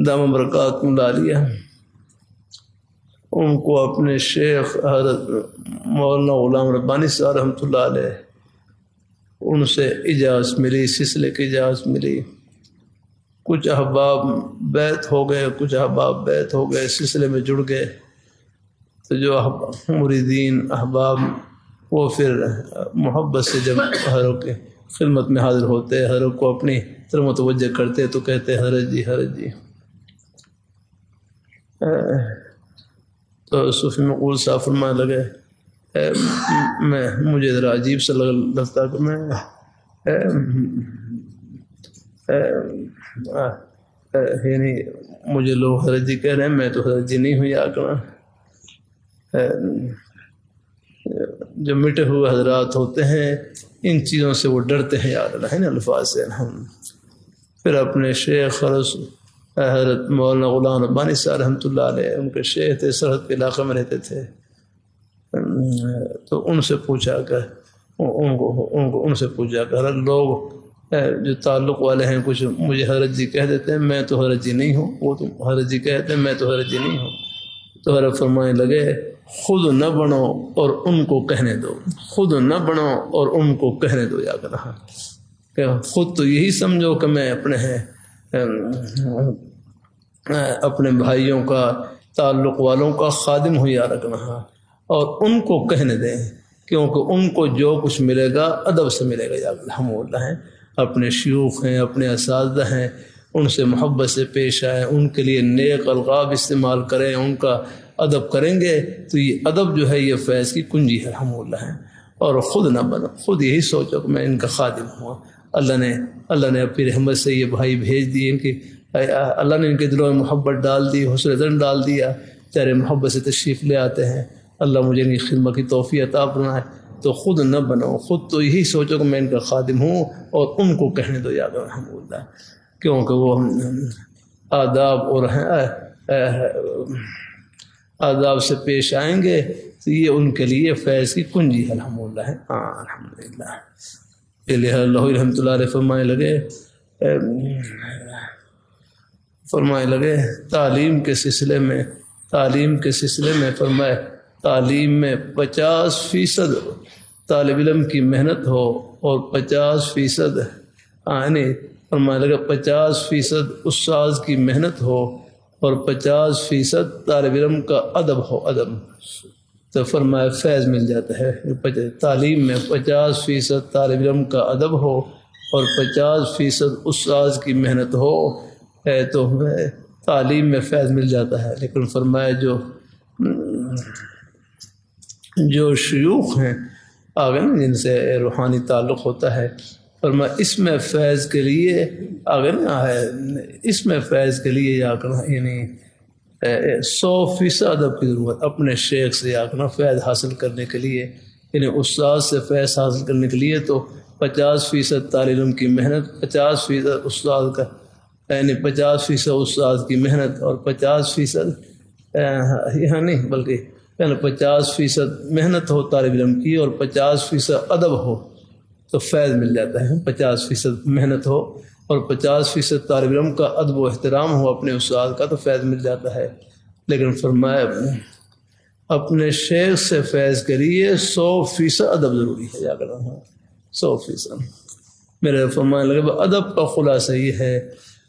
دامہ برکاتہم العالیہ، ان کو اپنے شیخ حضرت مولانا غلام ربانی صاحب رحمۃ اللہ علیہ، ان سے اجازت ملی، سلسلے کی اجازت ملی۔ کچھ احباب بیت ہو گئے، سلسلے میں جڑ گئے، تو جو مریدین احباب وہ پھر محبت سے جب حضرت کی خدمت میں حاضر ہوتے، حضرت کو اپنی طرف متوجہ کرتے تو کہتے حضرت جی تو صوفی مقبول صاحب فرمانے لگے مجھے ذرا عجیب سا لگتا کہ میں یعنی مجھے لوگ حضرت جی کہہ رہے ہیں، میں تو حضرت جی نہیں ہوں یا کرنا۔ جو مٹے ہوئے حضرات ہوتے ہیں ان چیزوں سے وہ ڈرتے ہیں، یاد رہے نا الفاظ سے۔ پھر اپنے شیخ حضرت مولانا غلام ربانی صاحب رحمۃ اللہ علیہ، ان کے شیخ تھے، سرحد کے علاقے میں رہتے تھے، تو ان سے پوچھا کہ ان سے پوچھا کہ حضرت لوگ جو تعلق والے ہیں کچھ مجھے حضرت جی کہہ دیتے ہیں، میں تو حضرت جی نہیں ہوں، وہ تو حضرت جی کہتے ہیں، میں تو حضرت جی نہیں ہوں۔ تو حضرت فرمانے لگے خود نہ بنو اور ان کو کہنے دو، خود نہ بنو اور ان کو کہنے دو۔ یا کر رہا کہ خود تو یہی سمجھو کہ میں اپنے بھائیوں کا، تعلق والوں کا خادم ہوں، یا رکھنا، اور ان کو کہنے دیں، کیونکہ ان کو جو کچھ ملے گا ادب سے ملے گا۔ یا الحمدللہ ہیں، اپنے شیوخ ہیں، اپنے اساتذہ ہیں، ان سے محبت سے پیش آئیں، ان کے لیے نیک القاب استعمال کریں، ان کا ادب کریں گے تو یہ ادب جو ہے یہ فیض کی کنجی ہے۔ الحمدللہ ہے، اور خود نہ بنو، خود یہی سوچو کہ میں ان کا خادم ہوں۔ اللہ نے اپنی رحمت سے یہ بھائی بھیج دیے، ان کی اللہ نے ان کے دلوں میں محبت ڈال دی، حسن ظن ڈال دیا، چہرے محبت سے تشریف لے آتے ہیں۔ اللہ مجھے ان کی خدمت کی توفیق عطا فرمائے۔ تو خود نہ بنو، خود تو یہی سوچو کہ میں ان کا خادم ہوں، اور ان کو کہنے دو۔ یاد الحمدللہ، کیونکہ وہ آداب اور آداب سے پیش آئیں گے تو یہ ان کے لیے فیض کی کنجی ہے۔ الحمدللہ ہے، ہاں الحمدللہ۔ اللہ رحمۃ اللہ علیہ فرمائے لگے تعلیم کے سلسلے میں فرمائے تعلیم میں 50% طالب علم کی محنت ہو اور 50% فرمائے لگے 50% استاذ کی محنت ہو اور 50% طالب علم کا ادب ہو، ادب تو فرمایا فیض مل جاتا ہے۔ تعلیم میں 50% طالب علم کا ادب ہو اور 50% استاذ کی محنت ہو تو تعلیم میں فیض مل جاتا ہے۔ لیکن فرمایا جو شیوخ ہیں آگے نا، جن سے روحانی تعلق ہوتا ہے، فرمایا اس میں فیض کے لیے آگے نا ہے، اس میں فیض کے لیے یا کرنا یعنی 100% ادب کی ضرورت، اپنے شیخ سے یا کرنا فیض حاصل کرنے کے لیے، یعنی استاد سے فیض حاصل کرنے کے لیے تو 50% طالب علم کی محنت، 50% استاد کا، یعنی 50% استاد کی محنت اور 50% یہاں نہیں بلکہ 50% محنت ہو طالب علم کی اور 50% ادب ہو تو فیض مل جاتا ہے۔ 50% محنت ہو اور 50% طالب علم کا ادب و احترام ہو اپنے استاد کا تو فیض مل جاتا ہے۔ لیکن فرمایا اپنے شیخ سے فیض کے لیے 100% ادب ضروری ہے۔ یا کر رہا 100%۔ میرے فرمانے لگے ادب کا خلاصہ یہ ہے،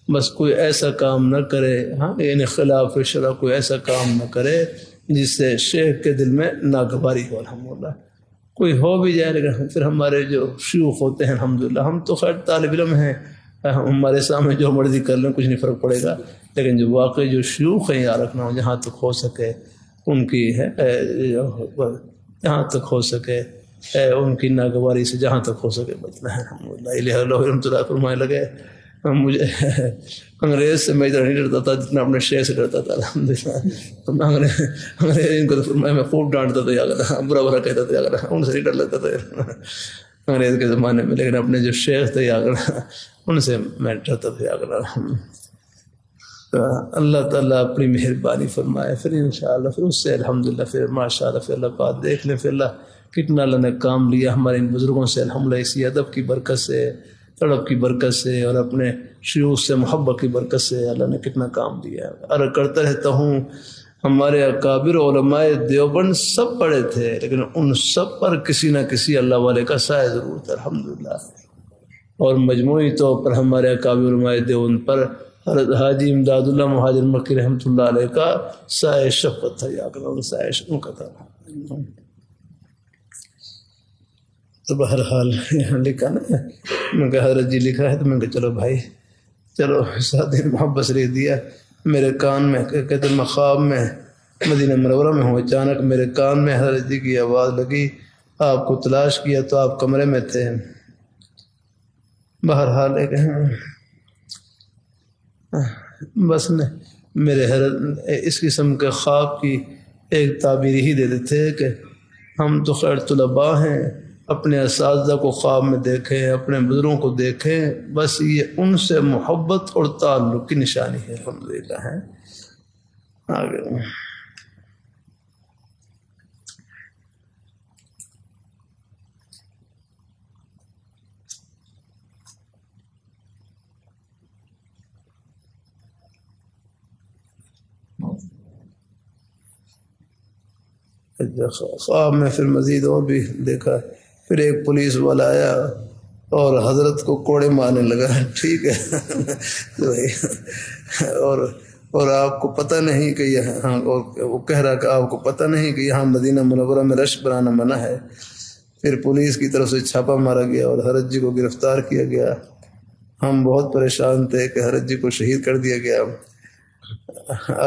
بس کوئی ایسا کام نہ کرے، ہاں یعنی خلاف شرع کوئی ایسا کام نہ کرے جس سے شیخ کے دل میں ناگواری ہو۔ الحمدللہ کوئی ہو بھی جائے، لیکن پھر ہمارے جو شیوخ ہوتے ہیں الحمدللہ، ہم تو خیر طالب علم ہیں، ہمارے سامنے جو مرضی کر لیں کچھ نہیں فرق پڑے گا، لیکن جو واقعی جو شیوخ ہیں یاد رکھنا جہاں تک ہو سکے ان کی ہے، جہاں تک ہو سکے ان کی ناگواری سے جہاں تک ہو سکے بچنا ہے۔ الحمدللہ اللہ رحمۃ اللہ فرمائے لگے مجھے انگریز سے میں ادھر نہیں ڈرتا تھا جتنا اپنے شیخ سے ڈرتا تھا۔ الحمدللہ انگریز ان کو تو فرمایا میں خوب ڈانٹتا تھا، یا برا برا کہتا تھا، یا ان سے نہیں ڈر لگتا تھا انگریز کے زمانے میں، لیکن اپنے جو شیخ تھے یا ان سے میں ڈرتا تھا۔ اللہ تعالیٰ اپنی مہربانی فرمائے، پھر انشاءاللہ پھر اس سے الحمدللہ پھر ماشاءاللہ پھر اللہ پاک دیکھ لیں، پھر اللہ کتنا اللہ نے کام لیا ہمارے ان بزرگوں سے الحمدللہ، اسی ادب کی برکت سے، تڑپ کی برکت سے اور اپنے شیوخ سے محبت کی برکت سے اللہ نے کتنا کام دیا۔ عرض کرتا رہتا ہوں ہمارے اکابر علماء دیوبند سب پڑھے تھے، لیکن ان سب پر کسی نہ کسی اللہ والے کا سایہ ضرور تھا الحمدللہ، اور مجموعی طور پر ہمارے اکابر علماء دیوبند پر حضرت حاجی امداد اللہ مہاجر مکی رحمۃ اللہ علیہ کا سایہ شفقت تھا، یا سایہ شفقت تھا۔ تو بہرحال یہاں لکھا نا، میں کہا حضرت جی لکھا ہے، تو میں کہا چلو بھائی چلو 7 دن محبت لکھ دیا۔ میرے کان میں کہتے میں خواب میں مدینہ منورہ میں ہوں، اچانک میرے کان میں حضرت جی کی آواز لگی، آپ کو تلاش کیا تو آپ کمرے میں تھے۔ بہرحال بس نے میرے حضرت اس قسم کے خواب کی ایک تعبیر ہی دے دیتے کہ ہم تو خیر طلباء ہیں، اپنے اساتذہ کو خواب میں دیکھیں، اپنے بزرگوں کو دیکھیں، بس یہ ان سے محبت اور تعلق کی نشانی ہے۔ الحمدللہ ہے آگے خواب میں پھر مزید اور بھی دیکھا، پھر ایک پولیس والا آیا اور حضرت کو کوڑے مارنے لگا، ٹھیک ہے اور آپ کو پتہ نہیں کہ یہاں، وہ کہہ رہا کہ آپ کو پتہ نہیں کہ یہاں مدینہ منورہ میں رش بنانا منع ہے۔ پھر پولیس کی طرف سے چھاپا مارا گیا اور حضرت جی کو گرفتار کیا گیا۔ ہم بہت پریشان تھے کہ حضرت جی کو شہید کر دیا گیا۔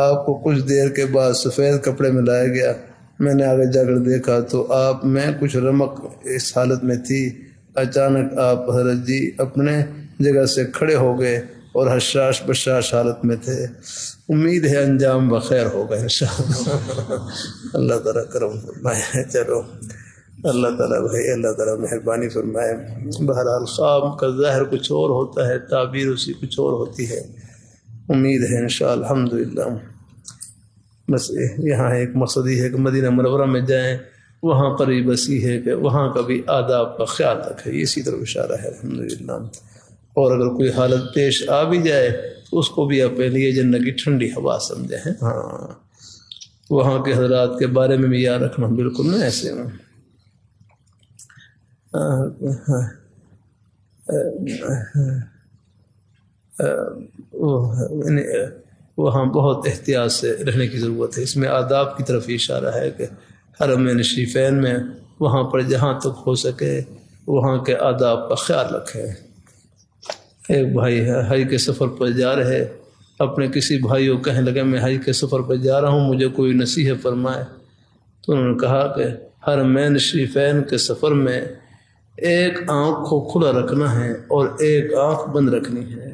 آپ کو کچھ دیر کے بعد سفید کپڑے میں لایا گیا، میں نے آگے جا کر دیکھا تو آپ میں کچھ رمق اس حالت میں تھی۔ اچانک آپ حضرت جی اپنے جگہ سے کھڑے ہو گئے اور حشاش بشاش حالت میں تھے۔ امید ہے انجام بخیر ہوگا انشاءاللہ۔ اللہ تعالیٰ کرم فرمائے۔ چلو اللہ تعالیٰ بھائی، اللہ تعالیٰ مہربانی فرمائے۔ بہرحال خواب کا ظاہر کچھ اور ہوتا ہے، تعبیر اسی کچھ اور ہوتی ہے۔ امید ہے انشاءاللہ الحمدللہ۔ بس یہاں ایک مقصد ہی ہے کہ مدینہ منورہ میں جائیں، وہاں پر ہی بس یہ ہے کہ وہاں کا بھی آداب کا خیال رکھے، اسی طرف اشارہ ہے الحمدللہ۔ اور اگر کوئی حالت پیش آ بھی جائے تو اس کو بھی اپنے لیے جنت کی ٹھنڈی ہوا سمجھے ہیں۔ ہاں وہاں کے حضرات کے بارے میں بھی یاد رکھنا، بالکل نہ ایسے میں وہاں بہت احتیاط سے رہنے کی ضرورت ہے۔ اس میں آداب کی طرف اشارہ ہے کہ حرمین شریفین میں وہاں پر جہاں تک ہو سکے وہاں کے آداب کا خیال رکھیں۔ ایک بھائی ہے حج کے سفر پر جا رہے، اپنے کسی بھائی کو کہنے لگے میں حج کے سفر پر جا رہا ہوں، مجھے کوئی نصیحت فرمائے۔ تو انہوں نے کہا کہ حرمین شریفین کے سفر میں ایک آنکھ کو کھلا رکھنا ہے اور ایک آنکھ بند رکھنی ہے،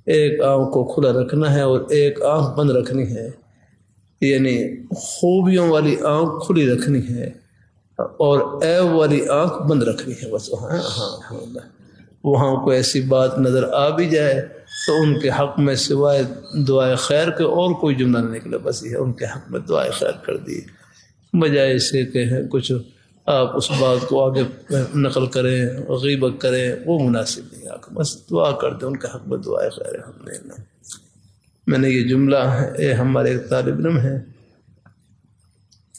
ایک آنکھ کو کھلا رکھنا ہے اور ایک آنکھ بند رکھنی ہے، یعنی خوبیوں والی آنکھ کھلی رکھنی ہے اور عیب والی آنکھ بند رکھنی ہے بس۔ وہاں کوئی ایسی بات نظر آ بھی جائے تو ان کے حق میں سوائے دعائے خیر کے اور کوئی جملہ نہ نکلے، بس یہ ان کے حق میں دعائے خیر کر دی، بجائے اسے کہ کچھ آپ اس بات کو آگے نقل کریں، غیبت کریں، وہ مناسب نہیں۔ آپ بس دعا کر دیں ان کے حق میں دعائے خیر الحمدللہ۔ میں نے یہ جملہ ہمارے ایک طالب علم ہے،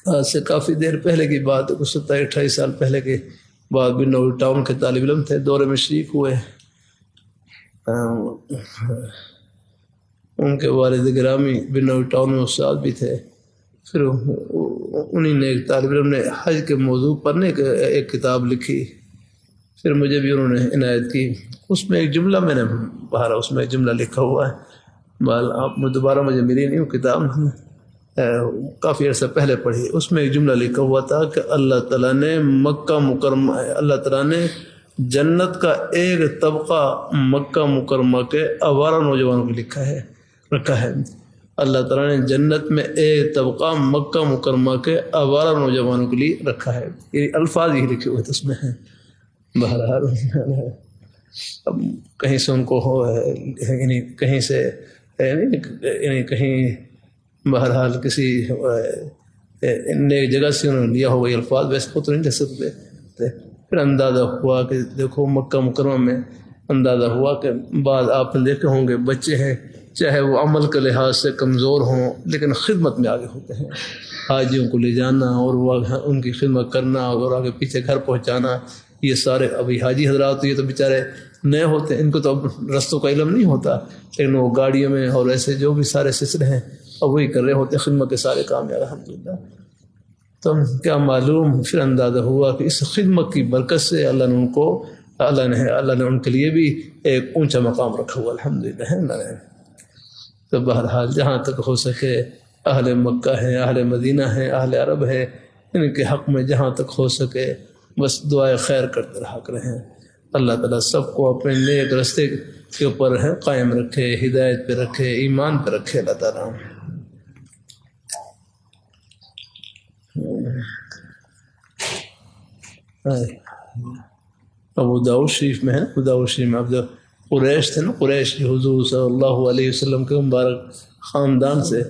آج سے کافی دیر پہلے کی بات ہے، کچھ 27-28 سال پہلے کی بات، بنوری ٹاؤن کے طالب علم تھے، دورے میں شریک ہوئے۔ ان کے والد گرامی بنوری ٹاؤن میں استاد بھی تھے۔ پھر انہی نے ایک طالب علم نے حج کے موضوع پر ایک کتاب لکھی، پھر مجھے بھی انہوں نے عنایت کی۔ اس میں ایک جملہ میں نے پڑھا، اس میں ایک جملہ لکھا ہوا ہے، بال آپ دوبارہ مجھے ملی نہیں وہ کتاب، کافی عرصہ پہلے پڑھی۔ اس میں ایک جملہ لکھا ہوا تھا کہ اللہ تعالیٰ نے مکہ مکرمہ، اللہ تعالیٰ نے جنت کا ایک طبقہ مکہ مکرمہ کے آوارہ نوجوانوں کو رکھا ہے۔ اللہ تعالیٰ نے جنت میں ایک طبقہ مکہ مکرمہ کے آوارہ نوجوانوں کے لیے رکھا ہے، یہ الفاظ ہی لکھے ہوئے تھے اس میں ہیں۔ بہرحال اب کہیں سے ان کو ہو، یعنی کہیں سے یعنی کہیں بہرحال کسی نیک جگہ سے انہوں نے لیا ہوگا یہ الفاظ، ویسے خود تو نہیں لے سکتے تھے۔ پھر اندازہ ہوا کہ دیکھو مکہ مکرمہ میں اندازہ ہوا کہ بعض آپ نے دیکھے ہوں گے بچے ہیں، چاہے وہ عمل کے لحاظ سے کمزور ہوں لیکن خدمت میں آگے ہوتے ہیں، حاجیوں کو لے جانا اور وہ ان کی خدمت کرنا اور آگے پیچھے گھر پہنچانا، یہ سارے ابھی حاجی حضرات یہ تو بیچارے نئے ہوتے ہیں، ان کو تو اب رستوں کا علم نہیں ہوتا، لیکن وہ گاڑیوں میں اور ایسے جو بھی سارے سلسلے ہیں اب وہی کر رہے ہوتے ہیں، خدمت کے سارے کام یار الحمدللہ۔ تو کیا معلوم، پھر اندازہ ہوا کہ اس خدمت کی برکت سے اللہ نے ان کے لیے بھی ایک اونچا مقام رکھا ہوا الحمدللہ۔ تو بہرحال جہاں تک ہو سکے اہل مکہ ہیں، اہل مدینہ ہیں، اہل عرب ہیں، ان کے حق میں جہاں تک ہو سکے بس دعائے خیر کرتے رہا کریں۔ اللہ تعالیٰ سب کو اپنے نیک رستے کے اوپر قائم رکھے، ہدایت پہ رکھے، ایمان پہ رکھے اللہ تعالیٰ۔ ابو داؤد شریف میں ہے، ابو داؤد شریف میں اب قریش تھے نا، قریش کی حضور صلی اللہ علیہ وسلم کے مبارک خاندان سے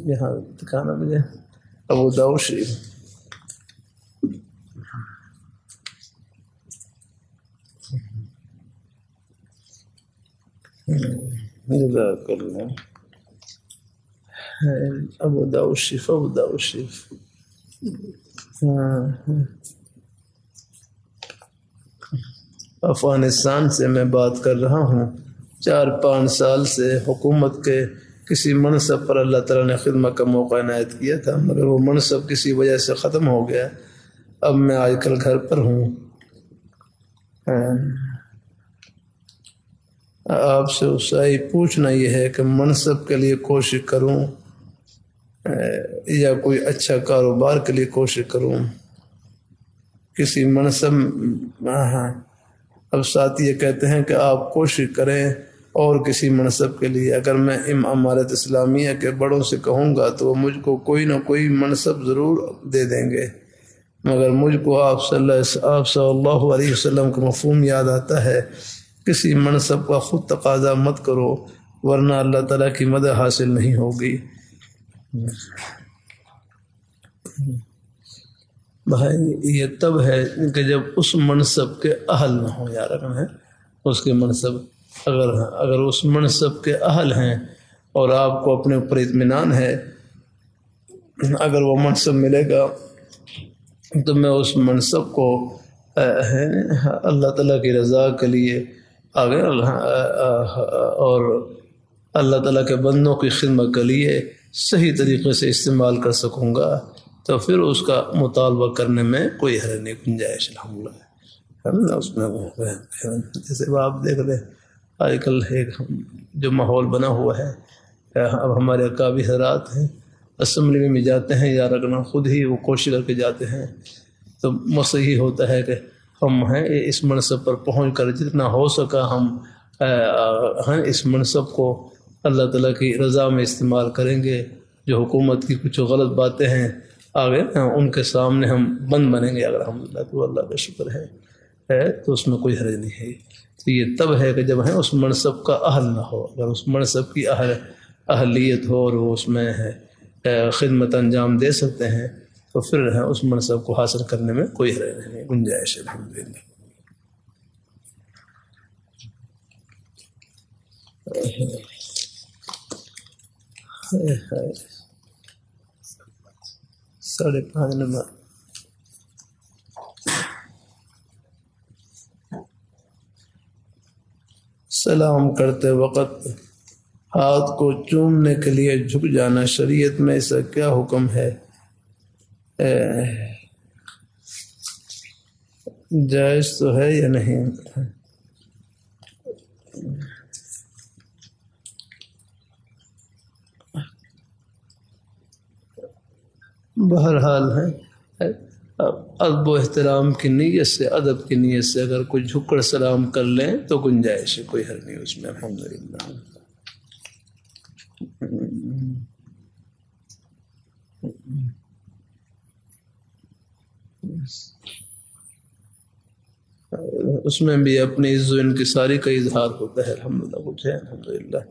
یہاں دکھانا مجھے ابو داؤد شریف۔ ابو داؤد شریف، ابو داؤد شریف افغانستان سے میں بات کر رہا ہوں۔ 4-5 سال سے حکومت کے کسی منصب پر اللہ تعالیٰ نے خدمت کا موقع عنایت کیا تھا، مگر وہ منصب کسی وجہ سے ختم ہو گیا۔ اب میں آج کل گھر پر ہوں۔ آپ سے اسائی پوچھنا یہ ہے کہ منصب کے لیے کوشش کروں یا کوئی اچھا کاروبار کے لیے کوشش کروں؟ کسی منصب اب ساتھ یہ کہتے ہیں کہ آپ کوشش کریں اور کسی منصب کے لیے۔ اگر میں امارت اسلامیہ کے بڑوں سے کہوں گا تو وہ مجھ کو کوئی نہ کوئی منصب ضرور دے دیں گے، مگر مجھ کو آپ صلی اللہ علیہ وسلم کا مفہوم یاد آتا ہے، کسی منصب کا خود تقاضا مت کرو ورنہ اللہ تعالیٰ کی مدد حاصل نہیں ہوگی۔ بھائی یہ تب ہے کہ جب اس منصب کے اہل نہ ہوں، یار اس کے منصب اگر اس منصب کے اہل ہیں اور آپ کو اپنے اوپر اطمینان ہے، اگر وہ منصب ملے گا تو میں اس منصب کو اللہ تعالیٰ کی رضا کے لیے آگے اور اللہ تعالیٰ کے بندوں کی خدمت کے لیے صحیح طریقے سے استعمال کر سکوں گا، تو پھر اس کا مطالبہ کرنے میں کوئی حرج نہیں، گنجائش الحمدللہ اس میں۔ جیسے آپ دیکھ لیں آج کل ایک جو ماحول بنا ہوا ہے، اب ہمارے اکابر حضرات ہیں اسمبلی میں جاتے ہیں یا رکنا خود ہی وہ کوشش کر کے جاتے ہیں، تو مقصد یہ ہوتا ہے کہ ہم ہیں اس منصب پر پہنچ کر جتنا ہو سکا ہم اس منصب کو اللہ تعالیٰ کی رضا میں استعمال کریں گے۔ جو حکومت کی کچھ غلط باتیں ہیں آگے ان کے سامنے ہم بند بنیں گے، اگر الحمدللہ تو اللہ کا شکر ہے تو اس میں کوئی حرج نہیں ہے۔ تو یہ تب ہے کہ جب اس منصب کا اہل نہ ہو، اگر اس منصب کی اہلیت ہو اور وہ اس میں خدمت انجام دے سکتے ہیں تو پھر اس منصب کو حاصل کرنے میں کوئی حرج نہیں، گنجائش ہے الحمدللہ۔ ساڑھے 5 نمبر سلام کرتے وقت ہاتھ کو چومنے کے لیے جھک جانا، شریعت میں اس کا کیا حکم ہے؟ جائز تو ہے یا نہیں؟ بہرحال ہے ادب و احترام کی نیت سے، ادب کی نیت سے اگر کوئی جھک کر سلام کر لیں تو گنجائش ہے، کوئی حرج نہیں اس میں الحمدللہ۔ اس میں بھی اپنی عزت و انکساری کا اظہار ہوتا ہے الحمدللہ، کچھ ہے الحمدللہ۔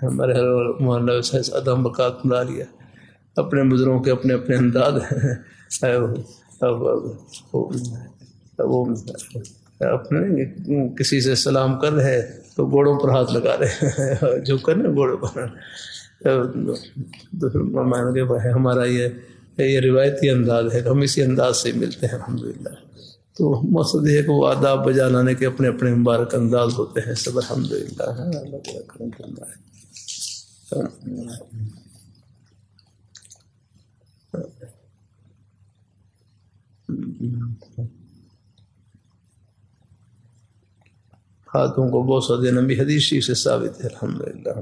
ہمارے محلہ ادم بکات ملا لیا، اپنے بزرگوں کے اپنے اپنے انداز ہیں، وہ اپنے کسی سے سلام کر رہے تو گوڑوں پر ہاتھ لگا رہے ہیں، جو کرنے گوڑوں پر، ہمارا یہ روایتی انداز ہے، ہم اسی انداز سے ملتے ہیں الحمدللہ۔ تو مقصد یہ ہے کہ وہ آداب بجا لانے کے اپنے اپنے مبارک انداز ہوتے ہیں، سب الحمدللہ۔ ہاتھوں کو بوسہ دینا بھی حدیث شریف سے ثابت ہے الحمدللہ۔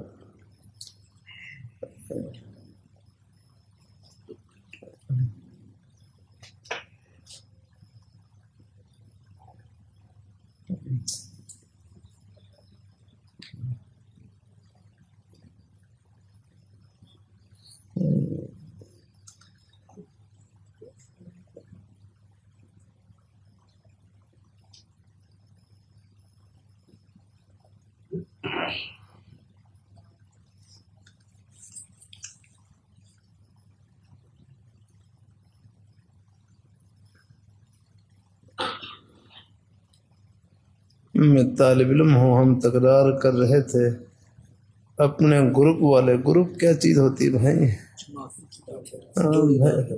میں طالب علم ہوں، ہم تکرار کر رہے تھے اپنے گروپ والے، گروپ کیا چیز ہوتی ہے بھائی؟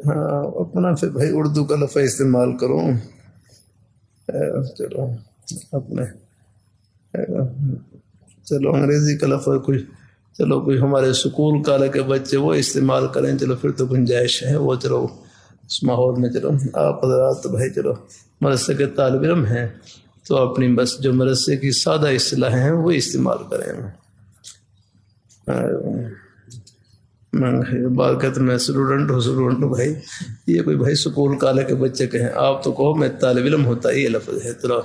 ہاں اپنا پھر بھائی اردو کا لفظ استعمال کرو، چلو اپنے چلو انگریزی کا لفظ کچھ، چلو کوئی ہمارے سکول کالے کے بچے وہ استعمال کریں، چلو پھر تو گنجائش ہے وہ، چلو اس ماحول میں چلو آپ حضرات تو بھائی چلو مدرسے کے طالب علم ہیں تو اپنی بس جو مدرسے کی سادہ اصطلاحیں ہیں وہ استعمال کریں۔ بات کہتے میں اسٹوڈنٹ ہوں بھائی، یہ کوئی بھائی سکول کالے کے بچے کہیں، آپ تو کہو میں طالب علم ہوتا ہے، یہ لفظ ہے، چلو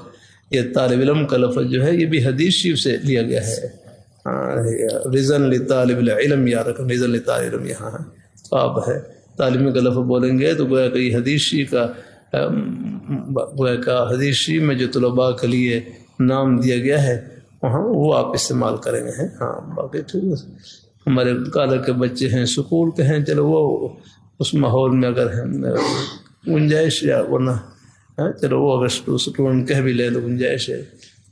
یہ طالب علم کا لفظ جو ہے یہ بھی حدیث شریف سے لیا گیا ہے، رزن لطالب العلم، یا رقم رزن لطالب العلم، یہاں آپ ہے تعلیمی کا لفظ بولیں گے تو گویا کہ یہ حدیث شریف کا، گویا کہ حدیث شریف میں جو طلباء کے لیے نام دیا گیا ہے وہاں وہ آپ استعمال کریں گے۔ ہاں باقی ٹھیک ہے، ہمارے کالر کے بچے ہیں سکول کے ہیں، چلو وہ اس ماحول میں اگر گنجائش یا ورنہ چلو وہ اگر اسٹوڈنٹ کہہ بھی لے تو گنجائش ہے،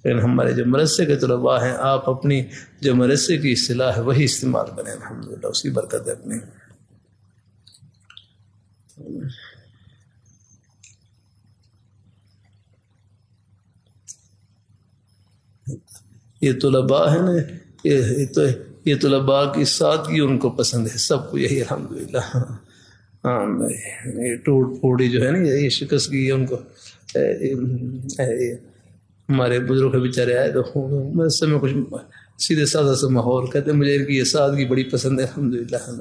لیکن ہمارے جو مدرسے کے طلباء ہیں آپ اپنی جو مدرسے کی اصطلاح ہے وہی استعمال کریں، الحمدللہ اس کی برکت ہے اپنی۔ یہ طلباء ہے نا، یہ طلباء کی سادگی ان کو پسند ہے، سب کو یہی الحمدللہ۔ ہاں یہ ٹوٹ پھوڑی جو ہے نا یہ شکست کی ان کو، ہمارے بزرگ کے بیچارے آئے تو مدرسے میں کچھ سیدھے سادہ سے ماحول، کہتے ہیں مجھے ان کی یہ سادگی بڑی پسند ہے الحمدللہ،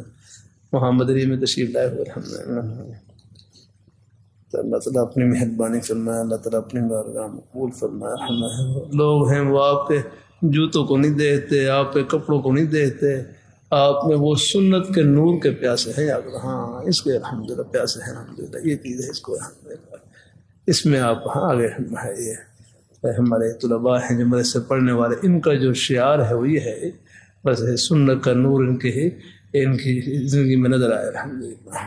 وہاں مدری میں تشریف لائے ہوئے الحمدللہ۔ تو اللہ تعالیٰ اپنی مہربانی فرمائے، اللہ تعالیٰ اپنی بارگاہ میں قبول فرمائے۔ لوگ ہیں وہ آپ کے جوتوں کو نہیں دیکھتے، آپ کے کپڑوں کو نہیں دیکھتے، آپ میں وہ سنت کے نور کے پیاسے ہیں، ہاں اس کے الحمدللہ پیاسے ہیں، الحمدللہ یہ چیز ہے، اس کو الحمدللہ اس میں آپ آگے ہمارے طلباء ہیں جو مدرسے پڑھنے والے، ان کا جو شعار ہے وہ یہ ہے بس سنت کا نور ان کے ان کی زندگی میں نظر آئے الحمدللہ۔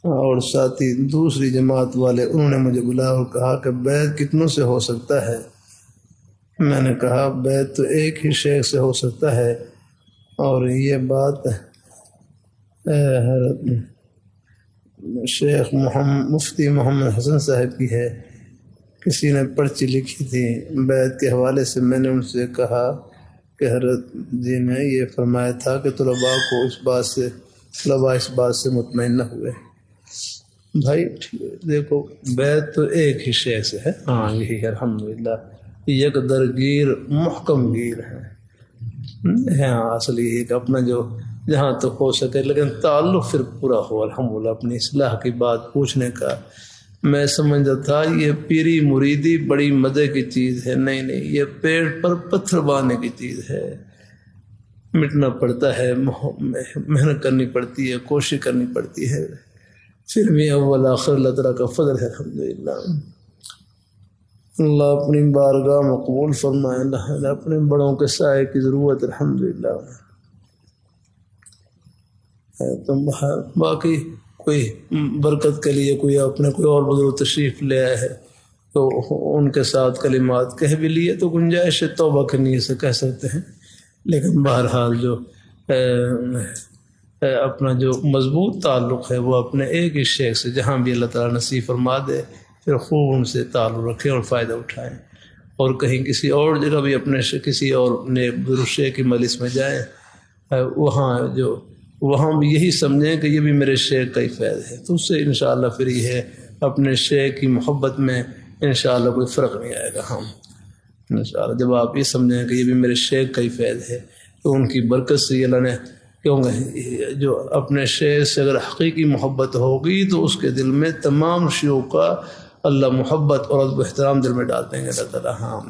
اور ساتھی دوسری جماعت والے انہوں نے مجھے بلایا اور کہا کہ بیعت کتنوں سے ہو سکتا ہے؟ میں نے کہا بیعت تو ایک ہی شیخ سے ہو سکتا ہے، اور یہ بات شیخ مفتی محمد حسن صاحب کی ہے، کسی نے پرچی لکھی تھی بیعت کے حوالے سے، میں نے ان سے کہا کہ حضرت جی نے یہ فرمایا تھا کہ طلباء اس بات سے مطمئن نہ ہوئے۔ بھائی دیکھو بیعت تو ایک ہی شے سے ہے، ہاں یہی ہے الحمدللہ، یک درگیر محکم گیر ہے، ہاں اصل یہی کہ اپنا جو جہاں تک ہو سکے لیکن تعلق پھر پورا ہو الحمدللہ۔ اپنی اصلاح کی بات پوچھنے کا میں سمجھتا تھا یہ پیری مریدی بڑی مزے کی چیز ہے، نہیں یہ پیٹ پر پتھر باندھنے کی چیز ہے، مٹنا پڑتا ہے، محنت کرنی پڑتی ہے، کوشش کرنی پڑتی ہے، پھر بھی اول آخر اللہ تعالیٰ کا فضل ہے الحمدللہ۔ اللہ اپنی بارگاہ میں قبول فرمائے، اللہ اپنے بڑوں کے سائے کی ضرورت الحمدللہ۔ تو باقی کوئی برکت کے لیے کوئی اپنے کوئی اور بزرگ تشریف لے آئے ہے تو ان کے ساتھ کلمات کہہ بھی لیے تو گنجائش توبہ کی نیت سے کہہ سکتے ہیں، لیکن بہرحال جو اپنا جو مضبوط تعلق ہے وہ اپنے ایک ہی شیخ سے جہاں بھی اللہ تعالیٰ نصیب فرما دے پھر خوب ان سے تعلق رکھیں اور فائدہ اٹھائیں، اور کہیں کسی اور جگہ بھی اپنے کسی اور نیک بزرگ شیخ کی مجلس میں جائیں، وہاں بھی یہی سمجھیں کہ یہ بھی میرے شیخ کا ہی فیض ہے، تو اس سے انشاءاللہ پھر یہ ہے اپنے شیخ کی محبت میں انشاءاللہ کوئی فرق نہیں آئے گا۔ ہم انشاءاللہ جب آپ یہ سمجھیں کہ یہ بھی میرے شیخ کا ہی فیض ہے تو ان کی برکت سے اللہ نے کیونکہ جو اپنے شیخ سے اگر حقیقی محبت ہوگی تو اس کے دل میں تمام شیوخ کا اللہ محبت اور ادب و احترام دل میں ڈال دیں گے اللہ تعالیٰ، ہاں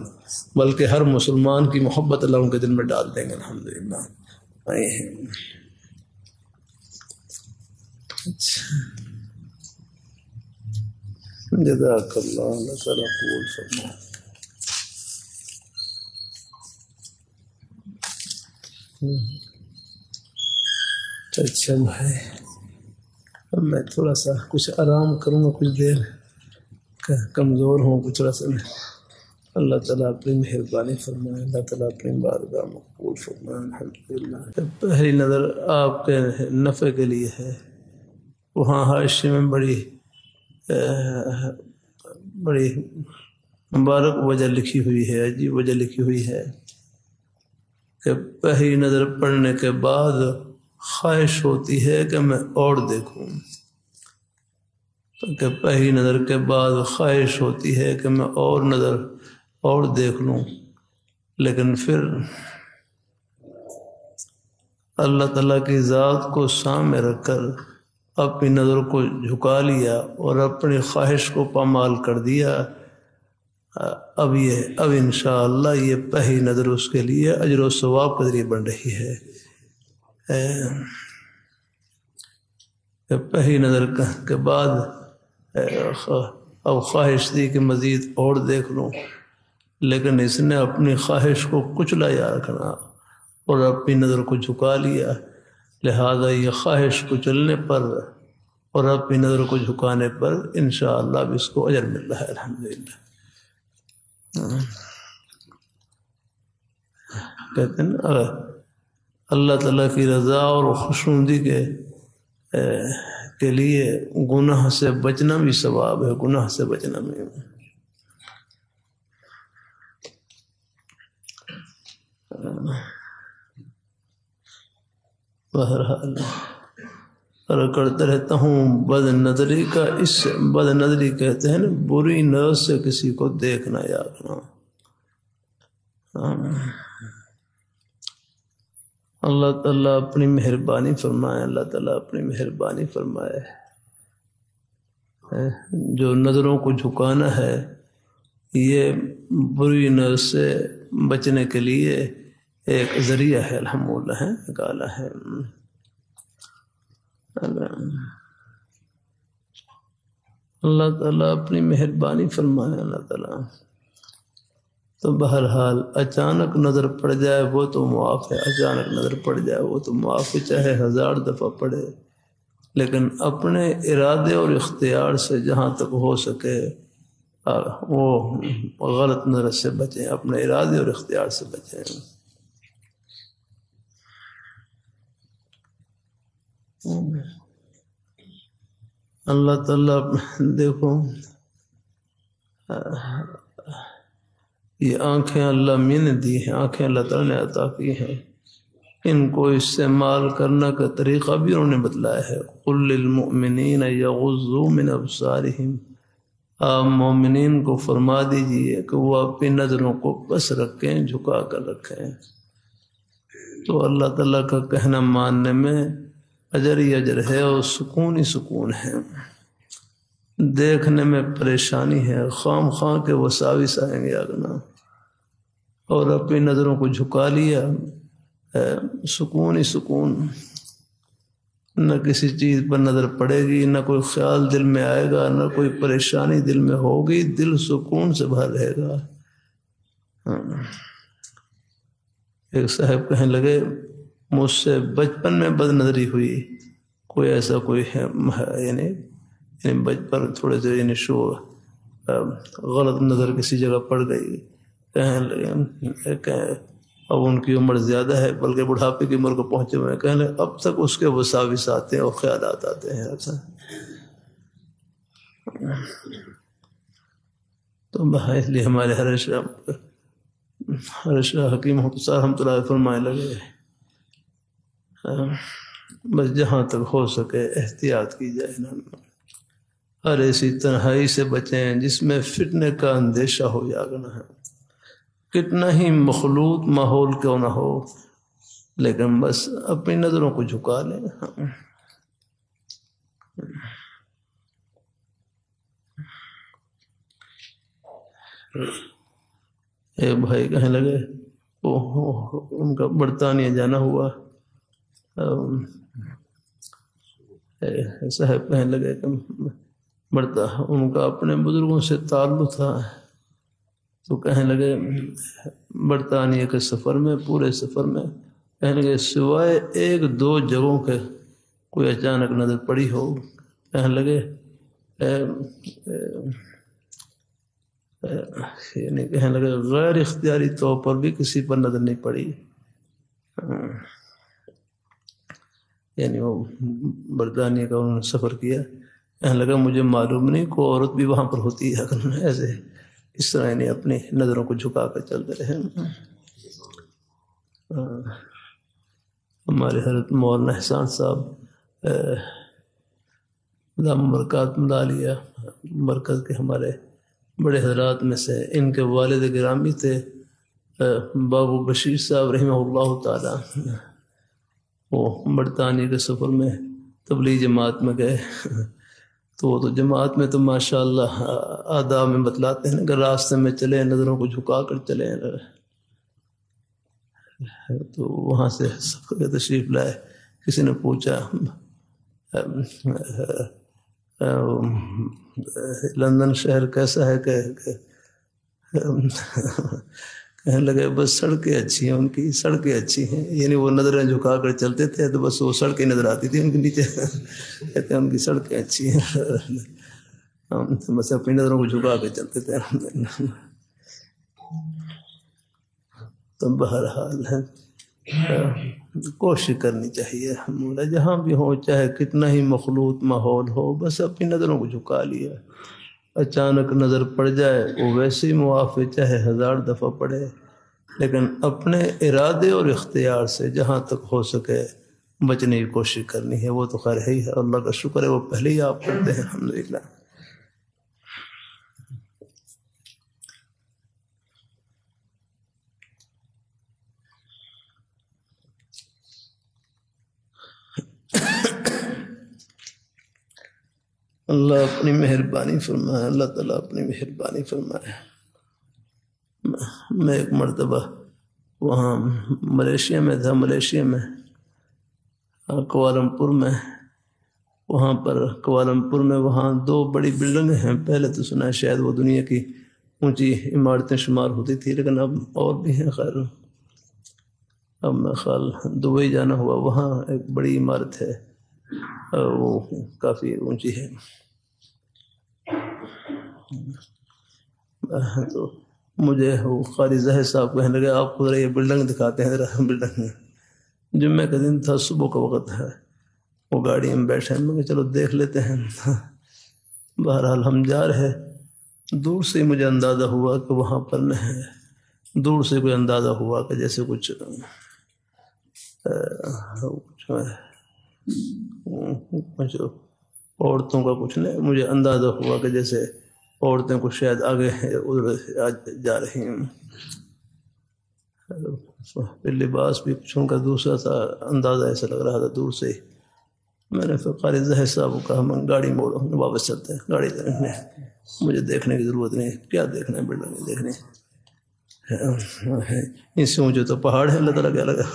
بلکہ ہر مسلمان کی محبت اللہ ان کے دل میں ڈال دیں گے الحمدللہ۔ جزاک اللہ، اللہ تعالیٰ قبول فرمائے۔ اچھا بھائی، اب میں تھوڑا سا کچھ آرام کروں گا، کچھ دیر کمزور ہوں کچھ تھوڑا سا میں۔ اللہ تعالیٰ اپنی مہربانی فرمائے، اللہ تعالیٰ اپنی بارگاہ میں قبول فرمائے الحمدللہ۔ پہلی نظر آپ کے نفع کے لیے ہے، وہاں حاشیے میں بڑی مبارک وجہ لکھی ہوئی ہے، عجیب وجہ لکھی ہوئی ہے کہ پہلی نظر پڑھنے کے بعد خواہش ہوتی ہے کہ میں اور دیکھوں، کہ پہلی نظر کے بعد خواہش ہوتی ہے کہ میں اور دیکھ لوں، لیکن پھر اللہ تعالیٰ کی ذات کو سامنے رکھ کر اپنی نظر کو جھکا لیا اور اپنی خواہش کو پامال کر دیا، اب انشاءاللہ یہ پہلی نظر اس کے لیے اجر و ثواب کا ذریعہ بن رہی ہے۔ پہلی نظر کے بعد اب خواہش تھی کہ مزید اور دیکھ لوں، لیکن اس نے اپنی خواہش کو کچلا یا رکھنا اور اپنی نظر کو جھکا لیا، لہذا یہ خواہش کو چلنے پر اور اپنی نظر کو جھکانے پر انشاءاللہ اب اس کو اجر مل رہا ہے الحمدللہ۔ کہتے ہیں نا اللہ تعالیٰ کی رضا اور خوشنودی کے لیے گناہ سے بچنا بھی ثواب ہے، گناہ سے بچنا بھی۔ بہرحال کرتا رہتا ہوں بد نظری کا، اس بد نظری کہتے ہیں نا بری نظر سے کسی کو دیکھنا یا رکھنا۔ اللہ تعالیٰ اپنی مہربانی فرمائے، اللہ تعالیٰ اپنی مہربانی فرمائے۔ جو نظروں کو جھکانا ہے یہ بری نظر سے بچنے کے لیے ایک ذریعہ ہے الحمدللہ، ہے نکالا ہے۔ اللہ تعالیٰ اپنی مہربانی فرمائے، اللہ تعالیٰ۔ تو بہرحال اچانک نظر پڑ جائے وہ تو معاف ہے، اچانک نظر پڑ جائے وہ تو معاف ہے، چاہے 1000 دفعہ پڑھے، لیکن اپنے ارادے اور اختیار سے جہاں تک ہو سکے وہ غلط نظر سے بچیں، اپنے ارادے اور اختیار سے بچیں۔ اللہ تعالیٰ دیکھو یہ آنکھیں اللہ نے دی ہیں، آنکھیں اللہ تعالیٰ نے عطا کی ہیں، ان کو استعمال کرنے کا طریقہ بھی انہوں نے بتلایا ہے۔ قل للمؤمنین یغضوا من ابصارہم، آپ مومنین کو فرما دیجئے کہ وہ اپنی نظروں کو بس رکھیں، جھکا کر رکھیں۔ تو اللہ تعالیٰ کا کہنا ماننے میں اجر ہی اجر ہے اور سکون ہی سکون ہے، دیکھنے میں پریشانی ہے، خام خواہ کے وساوس آئیں گے اگنا، اور اپنی نظروں کو جھکا لیا، سکون ہی سکون، نہ کسی چیز پر نظر پڑے گی، نہ کوئی خیال دل میں آئے گا، نہ کوئی پریشانی دل میں ہوگی، دل سکون سے بھر رہے گا۔ ایک صاحب کہنے لگے مجھ سے بچپن میں بد نظری ہوئی، کوئی ایسا کوئی ہے یعنی بچپن تھوڑے سے غلط نظر کسی جگہ پڑ گئی، کہنے لگے اب ان کی عمر زیادہ ہے، بلکہ بڑھاپے کی عمر کو پہنچے ہوئے ہیں، کہنے اب تک اس کے وساوس آتے ہیں اور خیالات آتے ہیں ایسا۔ تو اس لیے ہمارے حضرت شاہ حکیم رحمۃ اللہ فرمائے لگے بس جہاں تک ہو سکے احتیاط کی جائے نا، ہر ایسی تنہائی سے بچیں جس میں فتنے کا اندیشہ ہو جاگنا ہے، کتنا ہی مخلوط ماحول کیوں نہ ہو، لیکن بس اپنی نظروں کو جھکا لیں۔ ایک بھائی کہنے لگے ان کا برطانیہ جانا ہوا، صاحب کہنے لگے کہ ان کا اپنے بزرگوں سے تعلق تھا، تو کہنے لگے برطانیہ کے سفر میں، پورے سفر میں کہنے لگے سوائے ایک دو جگہوں کے کوئی اچانک نظر پڑی ہو، کہنے لگے یعنی کہنے لگے غیر اختیاری طور پر بھی کسی پر نظر نہیں پڑی، یعنی وہ برطانیہ کا انہوں نے سفر کیا، کہنے لگا مجھے معلوم نہیں کوئی عورت بھی وہاں پر ہوتی ہے، ایسے اس طرح یعنی اپنی نظروں کو جھکا کر چلتے رہے۔ ہمارے حضرت مولانا احسان صاحب برکات ملالیہ مرکز کے ہمارے بڑے حضرات میں سے، ان کے والد گرامی تھے بابو بشیر صاحب رحمہ اللہ تعالی، وہ برطانیہ کے سفر میں تبلیغ جماعت میں گئے، تو جماعت میں تو ماشاءاللہ آداب میں بتلاتے ہیں کہ راستے میں چلیں نظروں کو جھکا کر چلیں، تو وہاں سے سفر کے تشریف لائے، کسی نے پوچھا لندن شہر کیسا ہے، کہ کہنے لگے بس سڑکیں اچھی ہیں، ان کی سڑکیں اچھی ہیں، یعنی وہ نظریں جھکا کر چلتے تھے تو بس وہ سڑکیں نظر آتی تھی ان کے نیچے، کہتے ہیں ان کی سڑکیں اچھی ہیں، بس اپنی نظروں کو جھکا کے چلتے تھے۔ تو بہرحال ہے کوشش کرنی چاہیے جہاں بھی ہو، چاہے کتنا ہی مخلوط ماحول ہو، بس اپنی نظروں کو جھکا لیا، اچانک نظر پڑ جائے وہ ویسے ہی معاف ہے چاہے 1000 دفعہ پڑے، لیکن اپنے ارادے اور اختیار سے جہاں تک ہو سکے بچنے کی کوشش کرنی ہے، وہ تو خیر ہے ہی ہے، اللہ کا شکر ہے وہ پہلے ہی آپ کرتے ہیں الحمدللہ۔ اللہ اپنی مہربانی فرمائے، اللہ تعالیٰ اپنی مہربانی فرمائے۔ میں ایک مرتبہ وہاں ملیشیا میں تھا، ملیشیا میں کوالمپور میں، وہاں پر کوالمپور میں وہاں 2 بڑی بلڈنگیں ہیں، پہلے تو سنا ہے شاید وہ دنیا کی اونچی عمارتیں شمار ہوتی تھی، لیکن اب اور بھی ہیں، خیر اب میں خیال دبئی جانا ہوا، وہاں ایک بڑی عمارت ہے، وہ کافی اونچی ہے، تو مجھے وہ قاری ظاہر صاحب کہنے لگے آپ کو ذرا یہ بلڈنگ دکھاتے ہیں، ذرا بلڈنگ، جمعہ کا دن تھا، صبح کا وقت ہے، وہ گاڑی میں بیٹھے، میں کہ چلو دیکھ لیتے ہیں۔ بہرحال ہم جا رہے، دور سے مجھے اندازہ ہوا کہ وہاں پر نہ ہے، دور سے کوئی اندازہ ہوا کہ جیسے کچھ عورتوں کا کچھ نہیں، مجھے اندازہ ہوا کہ جیسے عورتیں کو شاید آگے ادھر جا رہی ہیں، پھر لباس بھی کچھ ان کا دوسرا تھا، اندازہ ایسا لگ رہا تھا دور سے ہی۔ میں نے پھر قاری ظاہر صاحب کو کہا میں گاڑی موڑو، واپس چلتے ہیں، گاڑی دیکھنے، مجھے دیکھنے کی ضرورت نہیں، کیا دیکھنا ہے بلڈنگ دیکھنے، اس سے مجھے تو پہاڑ ہے، اللہ تعالیٰ کیا لگا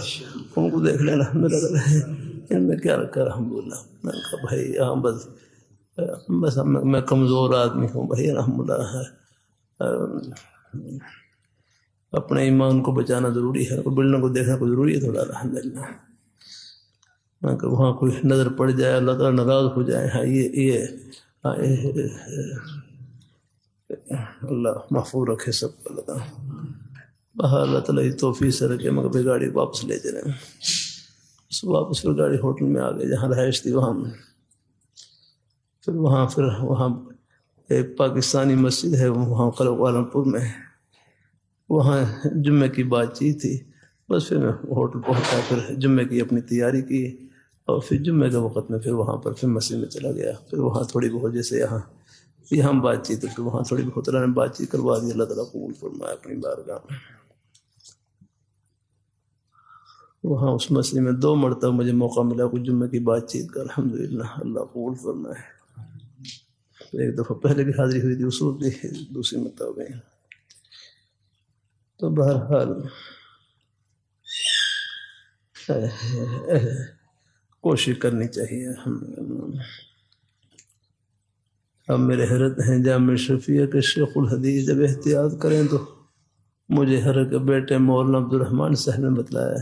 ان کو دیکھ لینا، میرا ان میں کیا رکھا الحمدللہ۔ میں نے کہا بھائی یہاں بس میں کمزور آدمی ہوں بھائی، الحمدللہ اپنے ایمان کو بچانا ضروری ہے، بلڈنگ کو دیکھنا کو ضروری ہے تھوڑا، الحمدللہ۔ میں کہ وہاں کوئی نظر پڑ جائے اللہ تعالیٰ ناراض ہو جائے، ہاں یہ اللہ محفوظ رکھے سب کو، اللہ باہر اللہ تعالیٰ کی توفیق سے رکھے مگر پھر گاڑی واپس لے چلے، واپس پھر گاڑی ہوٹل میں آ گئے جہاں رہائش تھی وہاں میں، پھر وہاں ایک پاکستانی مسجد ہے وہاں قلعہ عالم پور میں، وہاں جمعے کی بات چیت تھی، بس پھر میں ہوٹل پہنچا، پھر جمعے کی اپنی تیاری کی، اور پھر جمعے کے وقت میں پھر وہاں پر پھر مسجد میں چلا گیا، پھر وہاں تھوڑی بہت جیسے یہاں بات چیت، پھر وہاں تھوڑی بہت اللہ نے بات چیت کروا دی، اللہ تعالیٰ قبول فرمایا اپنی بارگاہ میں۔ وہاں اس مسجد میں 2 مرتبہ مجھے موقع ملا کچھ جمعے کی بات چیت کا، الحمدللہ اللہ قبول فرمائے۔ ایک دفعہ پہلے بھی حاضری ہوئی تھی اس وقت بھی، دوسری مرتبہ بھی۔ تو بہرحال کوشش کرنی چاہیے۔ اب میرے حضرت ہیں جامع شفیع کے شیخ الحدیث، جب احتیاط کریں تو مجھے حضرت کے بیٹے مولانا عبد الرحمن صاحب نے بتلایا،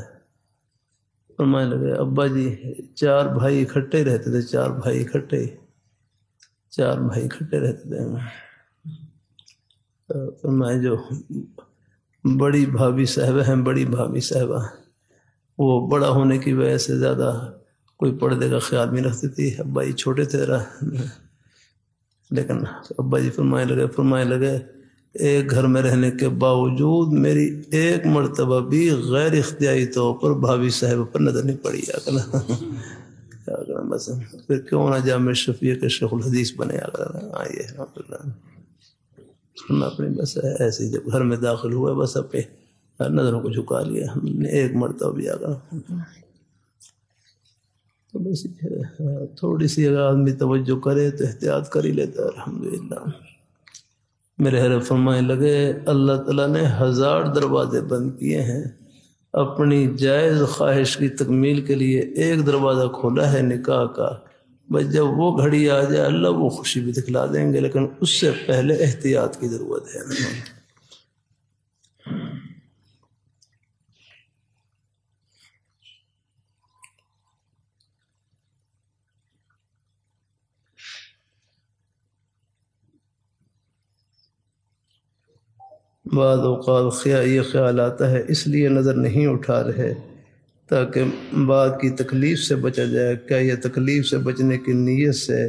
فرمانے لگے ابا جی 4 بھائی اکٹھے رہتے تھے، 4 بھائی اکٹھے رہتے تھے، فرمائے جو بڑی بھابھی صاحبہ وہ بڑا ہونے کی وجہ سے زیادہ کوئی پردے کا خیال نہیں رکھتی تھی، ابا جی چھوٹے تھے لیکن ابا جی فرمائے لگے ایک گھر میں رہنے کے باوجود میری ایک مرتبہ بھی غیر اختیاری طور پر بھابھی صاحب پر نظر نہیں پڑی، بس پھر کیوں نہ جامع شفیع کے شیخ الحدیث بنے آئیے اپنے بس ایسے جب گھر میں داخل ہوئے بس اپنے نظروں کو جھکا لیا ہم نے ایک مرتبہ بھی تو بس تھوڑی سی اگر آدمی توجہ کرے تو احتیاط کر ہی لیتا ہے الحمدللہ۔ میرے حضرت فرمائے لگے اللہ تعالیٰ نے 1000 دروازے بند کیے ہیں، اپنی جائز خواہش کی تکمیل کے لیے ایک دروازہ کھولا ہے نکاح کا، بس جب وہ گھڑی آ جائے اللہ وہ خوشی بھی دکھلا دیں گے، لیکن اس سے پہلے احتیاط کی ضرورت ہے۔ بعض اوقات یہ خیال آتا ہے اس لیے نظر نہیں اٹھا رہے تاکہ بعد کی تکلیف سے بچا جائے، کیا یہ تکلیف سے بچنے کی نیت سے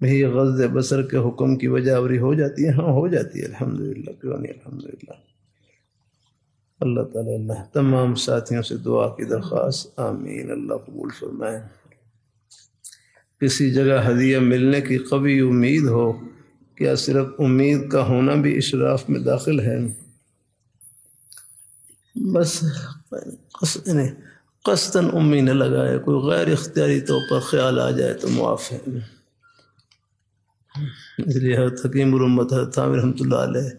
بھی غض بصر کے حکم کی وجہ آوری ہو جاتی ہے؟ ہاں ہو جاتی ہے الحمدللہ، کیوں نہیں الحمدللہ۔ اللہ تعالیٰ اللہ تمام ساتھیوں سے دعا کی درخواست، آمین، اللہ قبول فرمائے۔ کسی جگہ ہدیہ ملنے کی قوی امید ہو، کیا صرف امید کا ہونا بھی اشراف میں داخل ہے؟ بس قصداً امید نہ لگائے، کوئی غیر اختیاری طور پر خیال آ جائے تو معاف ہے۔ اس لیے حضرت حکیم الامت حضرت عامر رحمۃ اللہ علیہ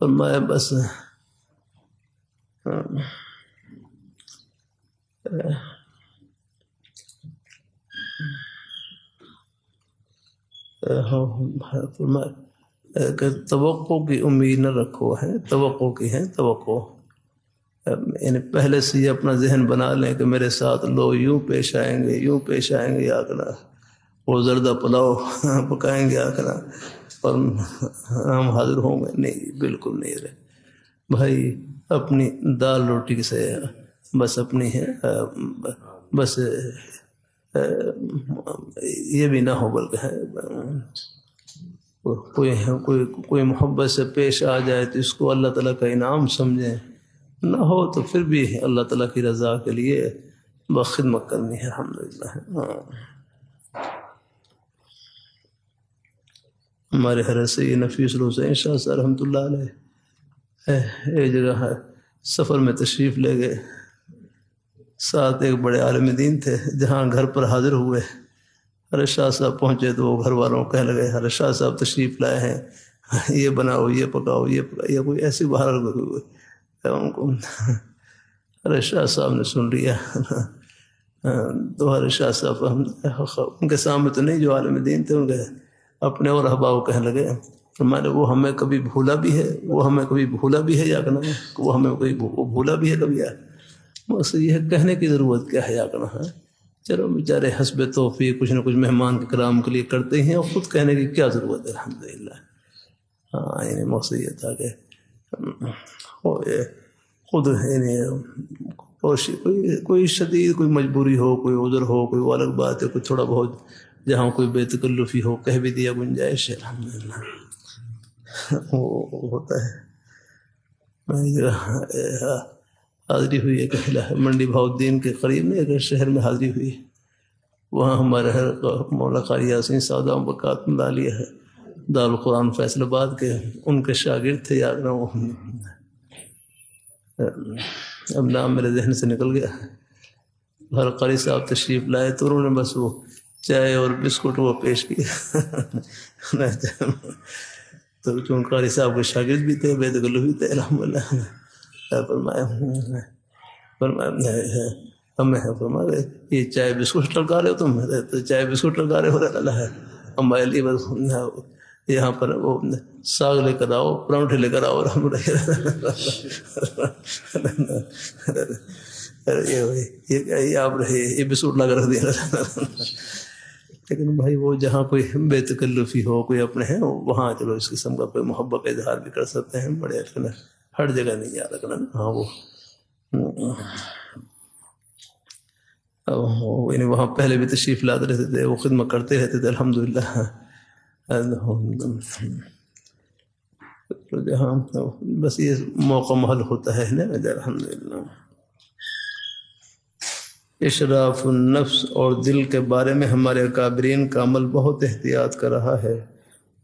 فرمایا بس کہ توقع کی امید نہ رکھو، ہے توقع کی ہے توقع، یعنی پہلے سے یہ اپنا ذہن بنا لیں کہ میرے ساتھ لوگ یوں پیش آئیں گے یا کرنا وہ زردہ پلاؤ پکائیں گے آخرا اور ہم حاضر ہوں گے، نہیں بالکل نہیں رہے بھائی، اپنی دال روٹی سے بس اپنی ہے بس یہ بھی نہ ہو بلکہ کوئی محبت سے پیش آ جائے تو اس کو اللہ تعالیٰ کا انعام سمجھیں، نہ ہو تو پھر بھی اللہ تعالیٰ کی رضا کے لیے خدمت کرنی ہے الحمدللہ۔ ہمارے حضرت سید نفیس الحسین شاہ صاحب رحمۃ اللہ علیہ ایک جگہ ہے سفر میں تشریف لے گئے، ساتھ ایک بڑے عالم دین تھے، جہاں گھر پر حاضر ہوئے حضرت شاہ صاحب پہنچے تو وہ گھر والوں کو کہنے لگے حضرت شاہ صاحب تشریف لائے ہیں، یہ بناؤ یہ پکاؤ یہ کوئی ایسی باہر ان کو حضرت شاہ صاحب نے سن لیا تو حضرت شاہ صاحب ان کے سامنے تو نہیں، جو عالم دین تھے ان کے اپنے اور احباب کہنے لگے فرمایا وہ ہمیں کبھی بھولا بھی ہے یا کہنا وہ ہمیں کوئی بھولا بھی ہے کبھی یا بس یہ کہنے کی ضرورت کیا ہے یا کہنا ہے، چلو بیچارے حسب توفیق کچھ نہ کچھ مہمان کے کرام کے لیے کرتے ہیں اور خود کہنے کی کیا ضرورت ہے الحمدللہ۔ ہاں یعنی مقصد یہ تھا کہ خود یعنی کوئی شدید کوئی مجبوری ہو، کوئی عذر ہو، کوئی وہ الگ بات ہے، کوئی تھوڑا بہت جہاں کوئی بے تکلفی ہو کہہ بھی دیا، گنجائش ہے الحمدللہ وہ ہوتا ہے۔ حاضری ہوئی ہے کہ منڈی بہاؤالدین کے قریب میں ایک شہر میں حاضری ہوئی، وہاں ہمارے مولا قاری یاسین سعدہ برکات اللہ علیہ ہے دارالقرآن فیصل آباد کے، ان کے شاگرد تھے یاد نہ، وہ اب نام میرے ذہن سے نکل گیا، ہر قاری صاحب تشریف لائے تو انہوں نے بس وہ چائے اور بسکٹ وہ پیش کیا تو چونکہ قاری صاحب کے شاگرد بھی تھے، بے تکلف بھی تھے الحمدللہ، فرمایا فرمایا یہ چائے بسکٹ ٹلکا رہے ہو تم؟ تو چائے بسکٹ ٹلکا رہے ہو رہا ہے، ہمارے لیے بس یہاں پر وہ ساگ لے کر آؤ، پراؤنٹھے لے کر آؤ یہ آپ رہے یہ بسکٹ لا کر رکھ دیا۔ لیکن بھائی وہ جہاں کوئی بے تکلفی ہو، کوئی اپنے ہیں وہاں چلو اس قسم کا کوئی محبت کا اظہار بھی کر سکتے ہیں، بڑے ہر جگہ نہیں یاد رکھنا۔ ہاں وہ یعنی وہاں پہلے بھی تشریف لاتے رہتے تھے، وہ خدمت کرتے رہتے تھے الحمدللہ۔ جہاں بس یہ موقع محل ہوتا ہے نا الحمدللہ۔ اشراف النفس اور دل کے بارے میں ہمارے اکابرین کا عمل بہت احتیاط کر رہا ہے،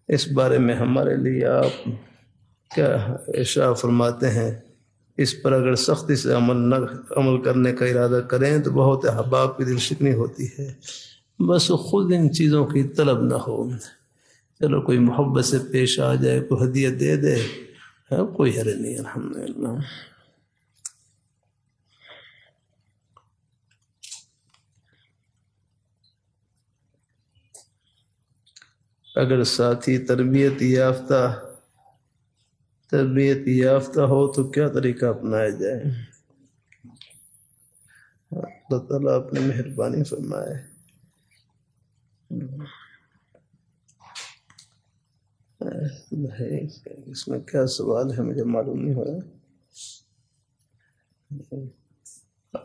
اس بارے میں ہمارے لیے آپ کیا ارشاد فرماتے ہیں؟ اس پر اگر سختی سے عمل کرنے کا ارادہ کریں تو بہت احباب کی دل شکنی ہوتی ہے، بس خود ان چیزوں کی طلب نہ ہو، چلو کوئی محبت سے پیش آ جائے، کوئی ہدیہ دے دے، کوئی حرج نہیں الحمدللہ۔ اگر ساتھی تربیت یافتہ ہو تو کیا طریقہ اپنایا جائے؟ اللہ تعالیٰ اپنے مہربانی فرمائے۔ اس میں کیا سوال ہے مجھے معلوم نہیں ہو رہا۔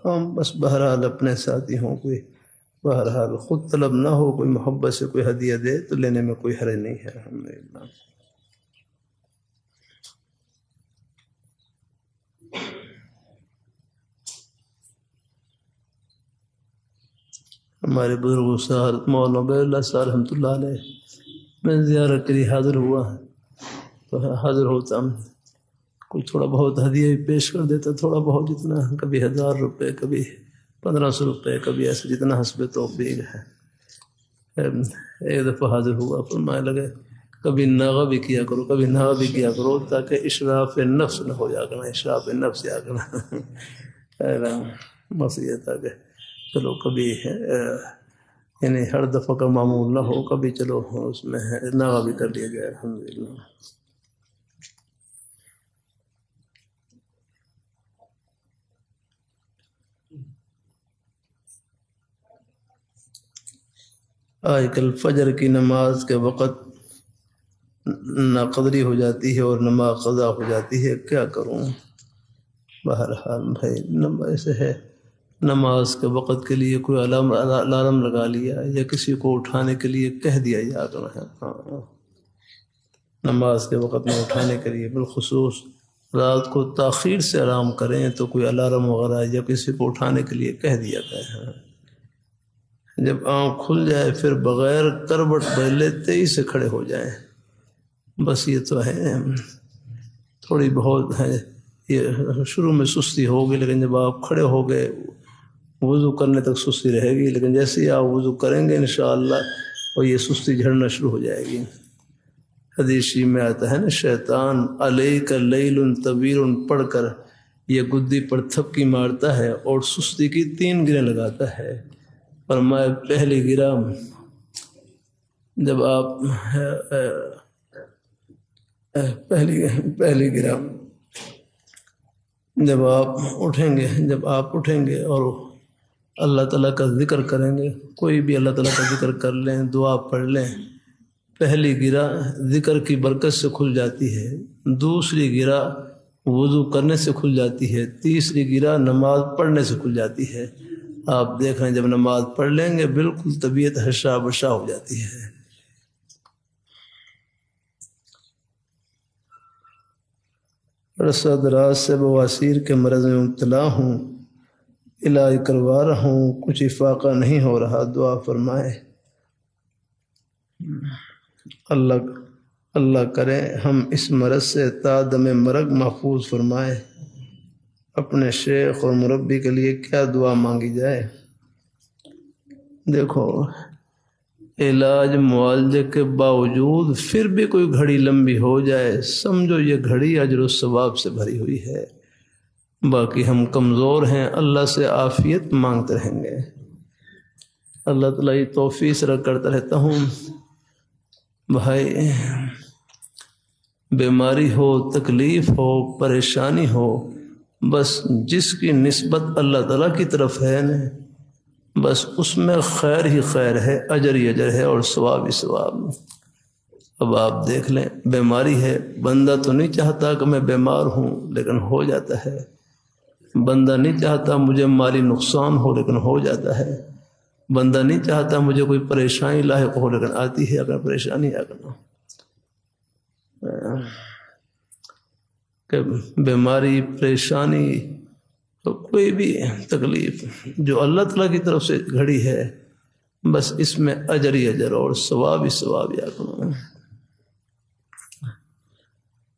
ہم بس بہرحال اپنے ساتھی ہوں، کوئی بہرحال خود طلب نہ ہو، کوئی محبت سے کوئی ہدیہ دے تو لینے میں کوئی حرج نہیں ہے الحمدللہ۔ ہمارے بزرگ حضرت مولانا عبید اللہ صاحب رحمۃ اللہ علیہ میں زیارت کے لیے حاضر ہوا تو حاضر ہوتا، کوئی تھوڑا بہت ہدیہ پیش کر دیتا، تھوڑا بہت جتنا، کبھی 1000 روپے، کبھی 1500 روپے، کبھی ایسے جتنا حسب توفیق ہے۔ ایک دفعہ حاضر ہوا، فرمانے لگے کبھی ناغہ بھی کیا کرو، کبھی ناغہ بھی کیا کرو تاکہ اشراف نفس نہ ہو جا کرنا، اشراف نفس جا کرنا مسئلہ تھا کہ چلو کبھی یعنی ہر دفعہ کا معمول نہ ہو، کبھی چلو اس میں ناغہ بھی کر لیا جائے الحمدللہ۔ آج کل فجر کی نماز کے وقت ناقدری ہو جاتی ہے اور نماز قضا ہو جاتی ہے، کیا کروں؟ بہرحال بھائی ایسے ہے، نماز کے وقت کے لیے کوئی الارم لگا لیا یا کسی کو اٹھانے کے لیے کہہ دیا یا نماز کے وقت میں اٹھانے کے لیے، بالخصوص رات کو تاخیر سے آرام کریں تو کوئی الارم وغیرہ یا کسی کو اٹھانے کے لیے کہہ دیا گیا ہے، جب آنکھ کھل جائے پھر بغیر کروٹ بدلے تیزی سے کھڑے ہو جائیں۔ بس یہ تو ہے، تھوڑی بہت ہے، یہ شروع میں سستی ہوگی لیکن جب آپ کھڑے ہو گئے وضو کرنے تک سستی رہے گی، لیکن جیسے ہی آپ وضو کریں گے انشاءاللہ اور یہ سستی جھڑنا شروع ہو جائے گی۔ حدیث میں آتا ہے نا، شیطان علیک لیل طویل پڑھ کر یہ گدی پر تھپکی مارتا ہے اور سستی کی 3 گریں لگاتا ہے۔ فرمایا پہلی گرہ جب آپ اٹھیں گے اور اللہ تعالیٰ کا ذکر کریں گے، کوئی بھی اللہ تعالیٰ کا ذکر کر لیں، دعا پڑھ لیں، پہلی گرہ ذکر کی برکت سے کھل جاتی ہے، دوسری گرہ وضو کرنے سے کھل جاتی ہے، تیسری گرہ نماز پڑھنے سے کھل جاتی ہے۔ آپ دیکھ رہے ہیں جب نماز پڑھ لیں گے بالکل طبیعت ہشا بشا ہو جاتی ہے۔ رسد راز سے بواسیر کے مرض میں مبتلا ہوں، علاج کروا رہا ہوں، کچھ افاقہ نہیں ہو رہا، دعا فرمائے۔ اللہ کرے ہم اس مرض سے تا دم مرگ محفوظ فرمائے۔ اپنے شیخ اور مربی کے لیے کیا دعا مانگی جائے؟ دیکھو، علاج معالجے کے باوجود پھر بھی کوئی گھڑی لمبی ہو جائے، سمجھو یہ گھڑی اجر و ثواب سے بھری ہوئی ہے۔ باقی ہم کمزور ہیں، اللہ سے عافیت مانگتے رہیں گے۔ اللہ تعالیٰ یہ توفیق سے کرتا رہتا ہوں بھائی، بیماری ہو، تکلیف ہو، پریشانی ہو، بس جس کی نسبت اللہ تعالیٰ کی طرف ہے نا، بس اس میں خیر ہی خیر ہے، اجر ہی اجر ہے اور ثواب ہی ثواب۔ اب آپ دیکھ لیں، بیماری ہے، بندہ تو نہیں چاہتا کہ میں بیمار ہوں لیکن ہو جاتا ہے، بندہ نہیں چاہتا مجھے مالی نقصان ہو لیکن ہو جاتا ہے، بندہ نہیں چاہتا مجھے کوئی پریشانی لاحق ہو لیکن آتی ہے۔ اگر پریشانی کہ بیماری، پریشانی، تو کوئی بھی تکلیف جو اللہ تعالیٰ کی طرف سے گھڑی ہے، بس اس میں اجر ہی اجر اور ثواب ہی ثواب۔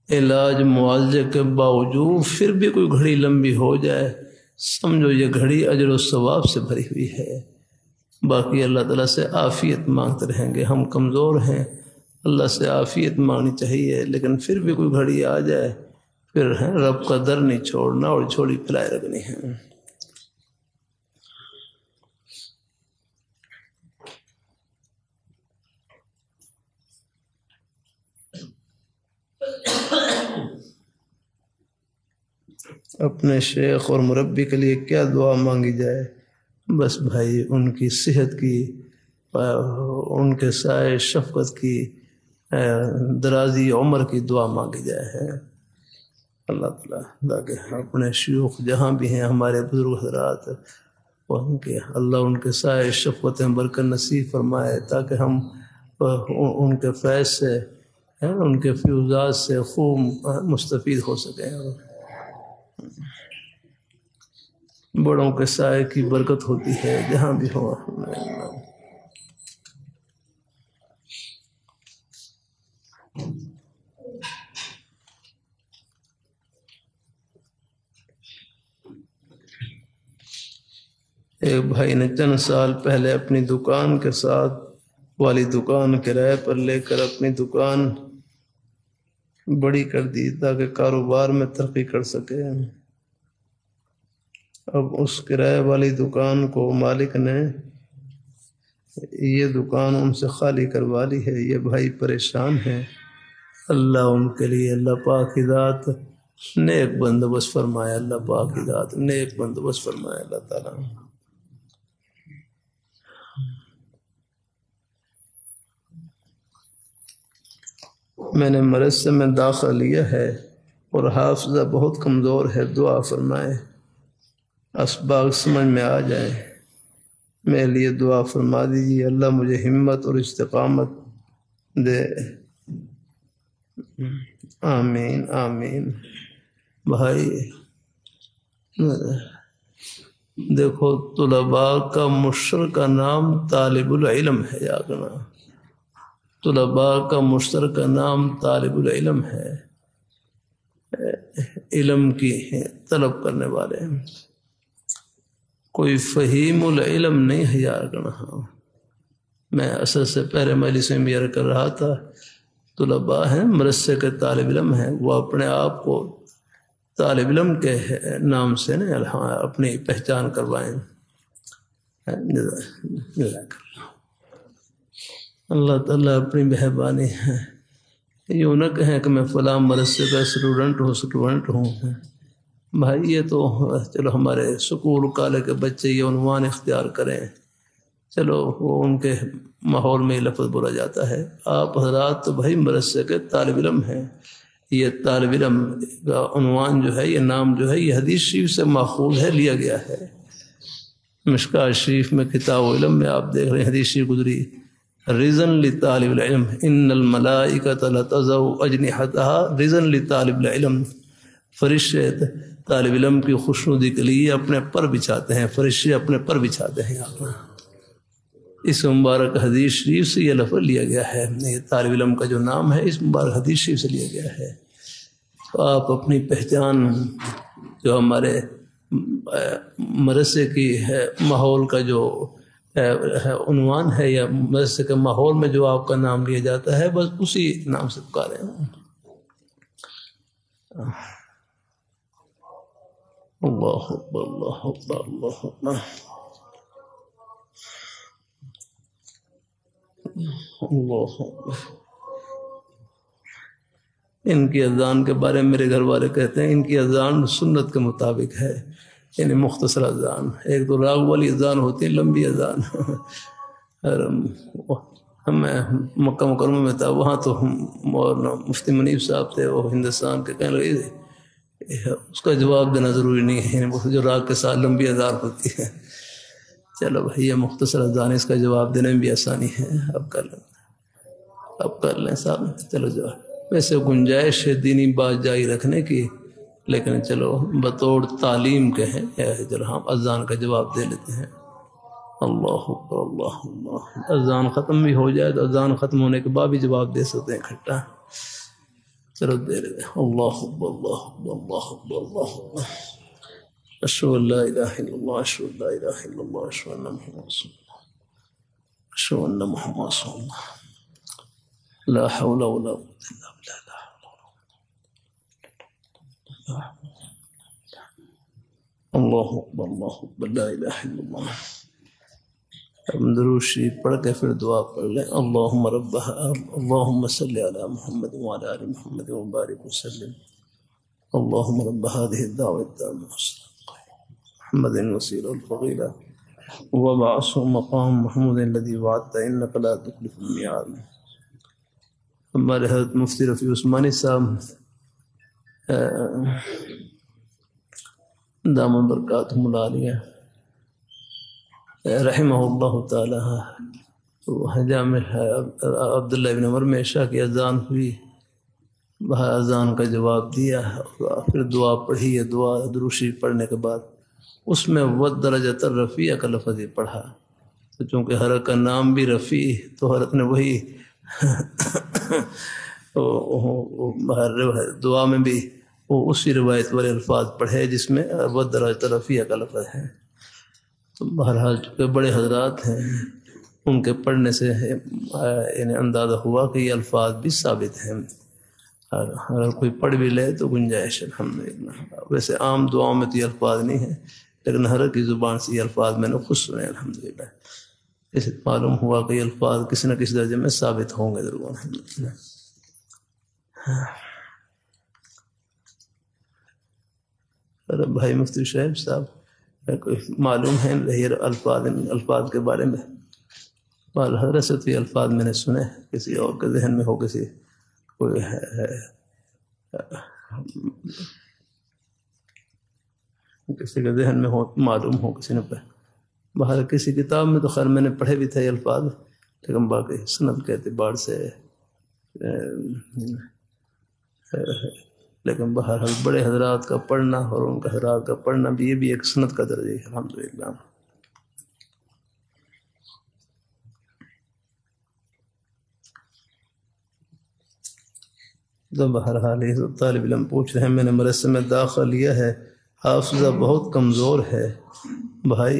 علاج معالجے کے باوجود پھر بھی کوئی گھڑی لمبی ہو جائے، سمجھو یہ گھڑی اجر و ثواب سے بھری ہوئی ہے۔ باقی اللہ تعالیٰ سے عافیت مانگتے رہیں گے۔ ہم کمزور ہیں، اللہ سے عافیت مانگنی چاہیے، لیکن پھر بھی کوئی گھڑی آ جائے، پھر رب کا در نہیں چھوڑنا اور جھولی پھیلائے رکھنی ہے۔ اپنے شیخ اور مربی کے لیے کیا دعا مانگی جائے؟ بس بھائی ان کی صحت کی، ان کے سائے شفقت کی، درازی عمر کی دعا مانگی جائے ہے۔ اللہ تعالیٰ تاکہ اپنے شیوخ جہاں بھی ہیں، ہمارے بزرگ حضرات، ان کے اللہ ان کے سائے شفقتیں برکت نصیب فرمائے، تاکہ ہم ان کے فیض سے، ان کے فیوزات سے خوب مستفید ہو سکیں۔ بڑوں کے سائے کی برکت ہوتی ہے جہاں بھی ہو۔ ایک بھائی نے چند سال پہلے اپنی دکان کے ساتھ والی دکان کرائے پر لے کر اپنی دکان بڑی کر دی تاکہ کاروبار میں ترقی کر سکے۔ اب اس کرائے والی دکان کو مالک نے یہ دکان ان سے خالی کروا لی ہے۔ یہ بھائی پریشان ہیں، اللہ ان کے لیے، اللہ پاک کی ذات نیک بندوبست فرمائے، اللہ پاک کی ذات نیک بندوبست فرمائے اللہ تعالیٰ۔ میں نے مرض سے میں داخلہ لیا ہے اور حافظہ بہت کمزور ہے، دعا فرمائے، اسباق سمجھ میں آ جائیں، میرے لیے دعا فرما دیجیے، اللہ مجھے ہمت اور استقامت دے، آمین آمین۔ بھائی دیکھو، طلباء کا مشترکہ نام طالب العلم ہے، یاد رکھنا، طلباء کا مشترکہ نام طالب العلم ہے، علم کی طلب کرنے والے، کوئی فہیم العلم نہیں ہے، یاد رکھنا۔ میں اصل سے پہلے مجلس میں بھی عرض کر رہا تھا، طلباء ہیں، مدرسے کے طالب علم ہیں، وہ اپنے آپ کو طالب علم کے نام سے اپنی پہچان کروائیں۔ اللہ تعالیٰ اپنی مہربانی ہے، یوں نہ کہیں کہ میں فلاں مدرسے کا اسٹوڈنٹ ہوں۔ بھائی یہ تو چلو ہمارے سکول کالج کے بچے یہ عنوان اختیار کریں، چلو وہ ان کے ماحول میں لفظ بولا جاتا ہے، آپ حضرات تو بھائی مدرسے کے طالب علم ہیں، یہ طالب علم کا عنوان جو ہے، یہ نام جو ہے، یہ حدیث شریف سے ماخوذ ہے، لیا گیا ہے۔ مشکوٰۃ شریف میں کتاب علم میں آپ دیکھ رہے ہیں حدیث شریف گزری، رزن لطالب العلم ان الملائکۃ لتضع اجنحتها رزن لطالب العلم، فرشتے طالب علم کی خوشنودی کے لیے اپنے پر بچھاتے ہیں، فرشتے اپنے پر بچھاتے ہیں۔ یہاں پر اس مبارک حدیث شریف سے یہ لفظ لیا گیا ہے، یہ طالب علم کا جو نام ہے اس مبارک حدیث شریف سے لیا گیا ہے۔ تو آپ اپنی پہچان جو ہمارے مدرسے کی ہے، ماحول کا جو عنوان ہے، یا مدرسے کے ماحول میں جو آپ کا نام لیا جاتا ہے، بس اسی نام سے پکارے ہیں۔ اللہ اکبر، اللہ اکبر، اللہ اکبر، اللہ اکبر۔ ان کی اذان کے بارے میں میرے گھر والے کہتے ہیں ان کی اذان سنت کے مطابق ہے، یعنی مختصر اذان۔ ایک تو راگ والی اذان ہوتی ہے، لمبی اذان۔ ہم مکہ مکرمہ میں تھا، وہاں تو مولانا مفتی منیب صاحب تھے، وہ ہندوستان کے، کہنے لگے اس کا جواب دینا ضروری نہیں ہے، یعنی جو راگ کے ساتھ لمبی اذان ہوتی ہے۔ چلو بھائی یہ مختصر اذان، اس کا جواب دینے میں بھی آسانی ہے، اب کر لیں، اب کر لیں صاحب، چلو جواب۔ ویسے گنجائش ہے دینی بات جاری رکھنے کی، لیکن چلو بطور تعلیم کے ہیں، چلو ہم اذان کا جواب دے لیتے ہیں۔ اللہ اکبر، اللہ اللہ۔ اذان ختم بھی ہو جائے تو اذان ختم ہونے کے بعد بھی جواب دے سکتے ہیں اکٹھا، چلو دے لیتے ہیں۔ اللہ اکبر، اللہ اکبر، اللہ اکبر، اللہ اکبر، اشہد ان لا الہ الا اللہ، اشہد ان لا الہ الا اللہ، اشہد ان محمد رسول اللہ، اشہد ان محمد رسول اللہ، لا حول ولا قوة الا باللہ، لا حول ولا قوة۔ اللہ اکبر، اللہ اکبر، لا الہ الا اللہ۔ ہم درود شریف پڑھ کے پھر دعا پڑھ لیں۔ اللہم اللہم صلی علی محمد وعلی آل محمد وبارک وسلم۔ اللہم رب هذه الدعوة التامة محمد الوسیلہ الفضیلہ وبعثه مقام محمود الذی وعدت انک لا تخلف الميعاد۔ ہمارے حضرت مفتی رفیع عثمانی صاحب دامن برکاتہم العالیہ رحمہ اللہ تعالی، جامع عبداللہ بن عمر میں عشاء کی اذان ہوئی، وہاں اذان کا جواب دیا، پھر دعا پڑھی۔ ہے دعا درود شریف پڑھنے کے بعد اس میں والدرجۃ الرفیع کا لفظ ہی پڑھا، تو چونکہ حضرت کا نام بھی رفیع، تو حضرت نے وہی دعا میں بھی وہ اسی روایت والے الفاظ پڑھے جس میں والدرجۃ الرفیع کا لفظ ہے۔ تو بہرحال چونکہ بڑے حضرات ہیں، ان کے پڑھنے سے یعنی اندازہ ہوا کہ یہ الفاظ بھی ثابت ہیں، اگر کوئی پڑھ بھی لے تو گنجائش ہے الحمدللہ۔ ویسے عام دعاؤں میں تو یہ الفاظ نہیں ہیں، لیکن حضرت کی زبان سے یہ الفاظ میں نے خود سنے الحمدللہ، اس معلوم ہوا کہ یہ الفاظ کسی نہ کسی درجے میں ثابت ہوں گے ضرور الحمدللہ۔ بھائی مفتی شعیب صاحب کوئی معلوم ہے یہ الفاظ کے بارے میں؟ حضرت سے تو یہ الفاظ میں نے سنے، کسی اور کے ذہن میں ہو، کسی کوئی کسی کے ذہن میں ہو، معلوم ہو کسی نے پڑھا، باہر کسی کتاب میں تو خیر میں نے پڑھے بھی تھے یہ الفاظ، لیکن باقی سند کے اعتبار سے لیکن بہرحال بڑے حضرات کا پڑھنا اور ان کا حضرات کا پڑھنا بھی یہ بھی ایک سند کا درجہ ہے الحمدللہ۔ تو بہرحال یہ طالب علم پوچھ رہے ہیں میں نے مدرسے میں داخلہ لیا ہے، حافظہ بہت کمزور ہے۔ بھائی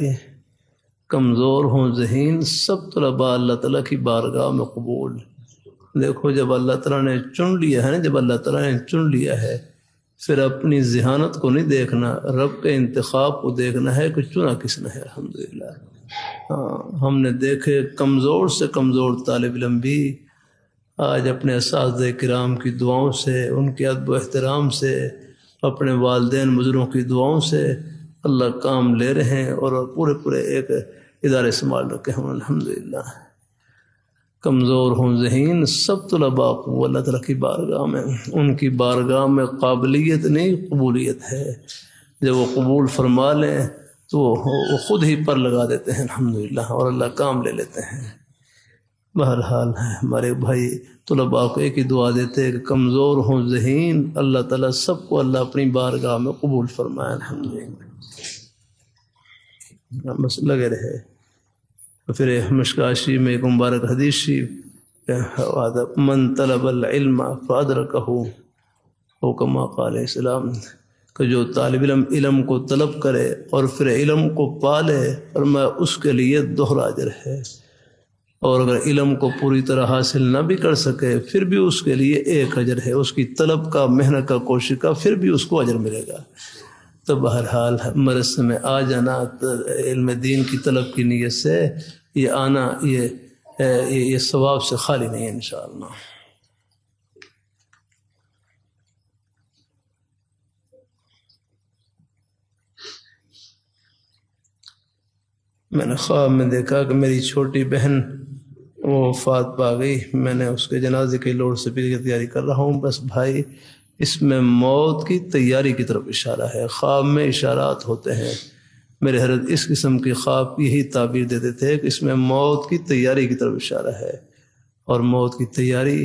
کمزور ہوں ذہین سب طلباء اللہ تعالیٰ کی بارگاہ میں قبول۔ دیکھو جب اللہ تعالیٰ نے چن لیا ہے نا، جب اللہ تعالیٰ نے چن لیا ہے پھر اپنی ذہانت کو نہیں دیکھنا، رب کے انتخاب کو دیکھنا ہے کہ چنا کس نے ہے الحمدللہ۔ ہاں ہم نے دیکھے کمزور سے کمزور طالب علم بھی آج اپنے اساتذہ کرام کی دعاؤں سے، ان کے ادب و احترام سے، اپنے والدین بزرگوں کی دعاؤں سے اللہ کام لے رہے ہیں اور پورے ایک ادارے سنبھال رکھے ہیں الحمدللہ۔ کمزور ہوں ذہین سب طلباء کو اللہ تعالیٰ کی بارگاہ میں، ان کی بارگاہ میں قابلیت نہیں قبولیت ہے، جب وہ قبول فرما لیں تو وہ خود ہی پر لگا دیتے ہیں الحمدللہ، اور اللہ کام لے لیتے ہیں۔ بہرحال ہمارے بھائی طلباء کو ایک ہی دعا دیتے ہیں کہ کمزور ہوں ذہین، اللہ تعالیٰ سب کو اللہ اپنی بارگاہ میں قبول فرمائے الحمدللہ، بس لگے رہے۔ پھر مشکوٰۃ شریف میں ایک مبارک حدیث شریف، من طلب العلم فادرکہ، وہ کما قال علیہ السلام، کہ جو طالب علم کو طلب کرے اور پھر علم کو پالے، اور میں اس کے لیے دوہرا اجر ہے، اور اگر علم کو پوری طرح حاصل نہ بھی کر سکے پھر بھی اس کے لیے ایک اجر ہے، اس کی طلب کا، محنت کا، کوشش کا، پھر بھی اس کو اجر ملے گا۔ تو بہرحال مدرسے میں آ جانا علم دین کی طلب کی نیت سے، یہ آنا یہ ثواب سے خالی نہیں ہے انشاءاللہ۔ میں نے خواب میں دیکھا کہ میری چھوٹی بہن وہ وفات پا گئی، میں نے اس کے جنازے کی لوڈ اسپیکر کی تیاری کر رہا ہوں، بس بھائی اس میں موت کی تیاری کی طرف اشارہ ہے، خواب میں اشارات ہوتے ہیں۔ میرے حضرت اس قسم کی خواب یہی تعبیر دیتے تھے کہ اس میں موت کی تیاری کی طرف اشارہ ہے، اور موت کی تیاری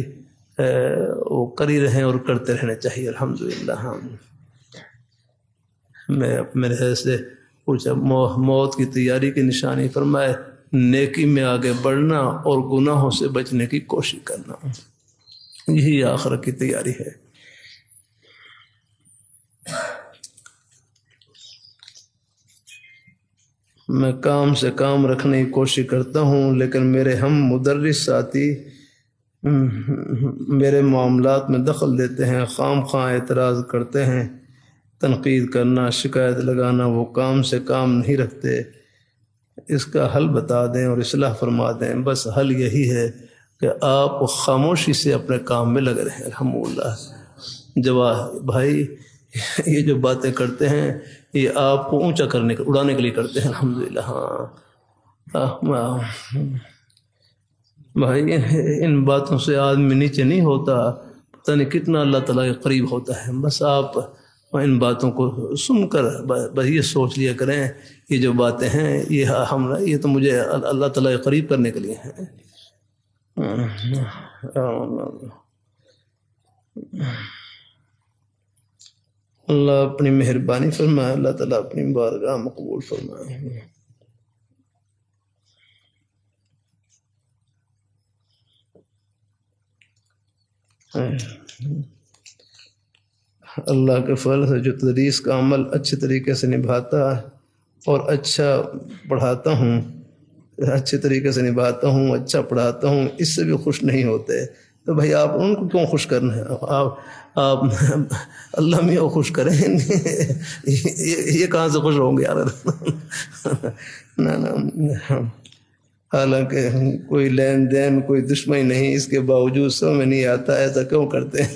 وہ کر ہی رہیں اور کرتے رہنا چاہیے الحمدللہ۔ میں میرے حضرت سے پوچھا موت کی تیاری کی نشانی، فرمائے نیکی میں آگے بڑھنا اور گناہوں سے بچنے کی کوشش کرنا، یہی آخرت کی تیاری ہے۔ میں کام سے کام رکھنے کی کوشش کرتا ہوں، لیکن میرے ہم مدرس ساتھی میرے معاملات میں دخل دیتے ہیں، خام خواہ اعتراض کرتے ہیں، تنقید کرنا، شکایت لگانا، وہ کام سے کام نہیں رکھتے۔ اس کا حل بتا دیں اور اصلاح فرما دیں۔ بس حل یہی ہے کہ آپ خاموشی سے اپنے کام میں لگے رہیں الحمدللہ۔ جواب بھائی یہ جو باتیں کرتے ہیں یہ آپ کو اونچا کرنے اڑانے کے لیے کرتے ہیں الحمدللہ۔ ہاں بھائی ان باتوں سے آدمی نیچے نہیں ہوتا، پتہ نہیں کتنا اللہ تعالیٰ کے قریب ہوتا ہے۔ بس آپ ان باتوں کو سن کر بس یہ سوچ لیا کریں یہ جو باتیں ہیں یہ تو مجھے اللہ تعالیٰ کے قریب کرنے کے لیے ہیں۔ اللہ اپنی مہربانی فرمائے، اللہ تعالیٰ اپنی بارگاہ مقبول فرمائے۔ اللہ کے فضل سے جو تدریس کا عمل اچھے طریقے سے نبھاتا ہے اور اچھا پڑھاتا ہوں، اچھے طریقے سے نبھاتا ہوں، اچھا پڑھاتا ہوں، اس سے بھی خوش نہیں ہوتے، تو بھائی آپ ان کو کیوں خوش کرنا ہے؟ آپ اللہ میں خوش کریں، یہ کہاں سے خوش ہوں گے یار؟ نہ حالانکہ کوئی لین دین کوئی دشمنی نہیں، اس کے باوجود سمجھ میں نہیں آتا ایسا کیوں کرتے ہیں؟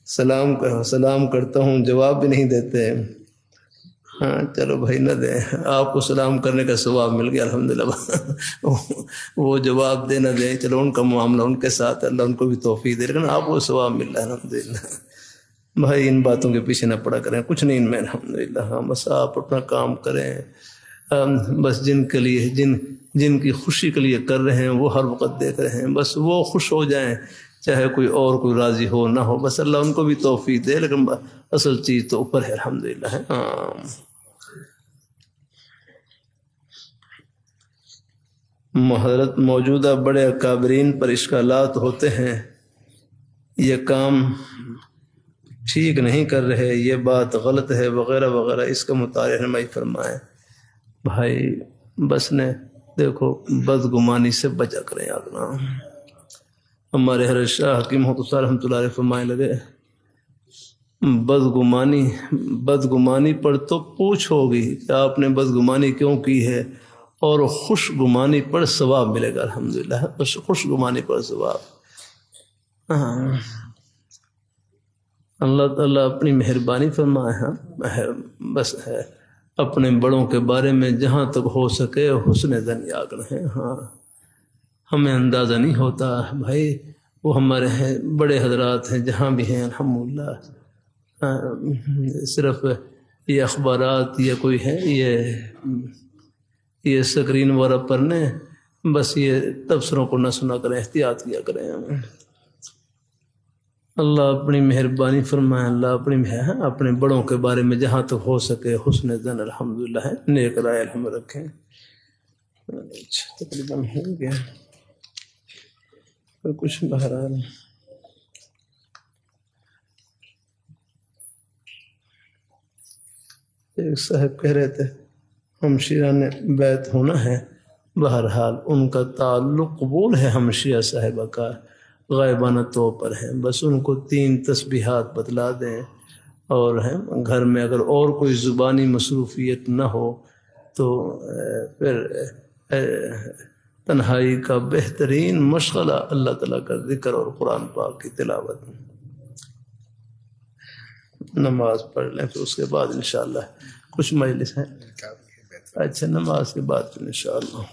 سلام کرتا ہوں جواب بھی نہیں دیتے۔ ہاں چلو بھائی نہ دیں، آپ کو سلام کرنے کا ثواب مل گیا الحمدللہ، وہ جواب دے نہ دیں چلو ان کا معاملہ ان کے ساتھ، اللہ ان کو بھی توفیق دے، لیکن آپ کو ثواب مل رہا ہے الحمدللہ۔ بھائی ان باتوں کے پیچھے نہ پڑا کریں، کچھ نہیں ان میں الحمدللہ۔ ہاں بس آپ اپنا کام کریں، بس جن کے لیے جن کی خوشی کے لیے کر رہے ہیں وہ ہر وقت دیکھ رہے ہیں، بس وہ خوش ہو جائیں، چاہے کوئی اور کوئی راضی ہو نہ ہو، بس اللہ ان کو بھی توفیق دے، لیکن اصل چیز تو اوپر ہے الحمدللہ ہے۔ حضرت موجودہ بڑے اکابرین پر اشکالات ہوتے ہیں، یہ کام ٹھیک نہیں کر رہے، یہ بات غلط ہے وغیرہ وغیرہ، اس کا مطالعہ رہنمائی فرمائیں۔ بھائی بس نے دیکھو بدگمانی سے بچا کریں آگنا۔ ہمارے حضرت شاہ حکیم محمد صاحب رحمۃ اللہ علیہ فرمائے لگے بدگمانی پر تو پوچھ ہوگی کہ آپ نے بدگمانی کیوں کی ہے، اور خوش گمانی پر ثواب ملے گا الحمدللہ، خوش گمانی پر ثواب۔ اللہ تعالیٰ اپنی مہربانی فرمائے، بس ہے اپنے بڑوں کے بارے میں جہاں تک ہو سکے حسن ظن یاد رہیں۔ ہمیں اندازہ نہیں ہوتا بھائی، وہ ہمارے ہیں بڑے حضرات ہیں جہاں بھی ہیں الحمدللہ، صرف یہ اخبارات یا کوئی ہے یہ سکرین وغیرہ پڑھنے، بس یہ تبصروں کو نہ سنا کریں، احتیاط کیا کریں۔ اللہ اپنی مہربانی فرمائے، اللہ اپنے بڑوں کے بارے میں جہاں تک ہو سکے حسن ظن الحمدللہ ہے، نیک رائے الحمد رکھیں۔ اچھا تقریباً ہو گیا کچھ بہرحال۔ ایک صاحب کہہ رہے تھے ہمشیرہ نے بیت ہونا ہے، بہرحال ان کا تعلق قبول ہے ہمشیرہ صاحبہ کا، غائبانہ طور پر ہیں، بس ان کو 3 تسبیحات بتلا دیں، اور گھر میں اگر اور کوئی زبانی مصروفیت نہ ہو تو پھر تنہائی کا بہترین مشغلہ اللہ تعالیٰ کا ذکر اور قرآن پاک کی تلاوت، نماز پڑھ لیں، پھر اس کے بعد انشاءاللہ کچھ مجلس ہیں، اچھا نماز کے بعد انشاءاللہ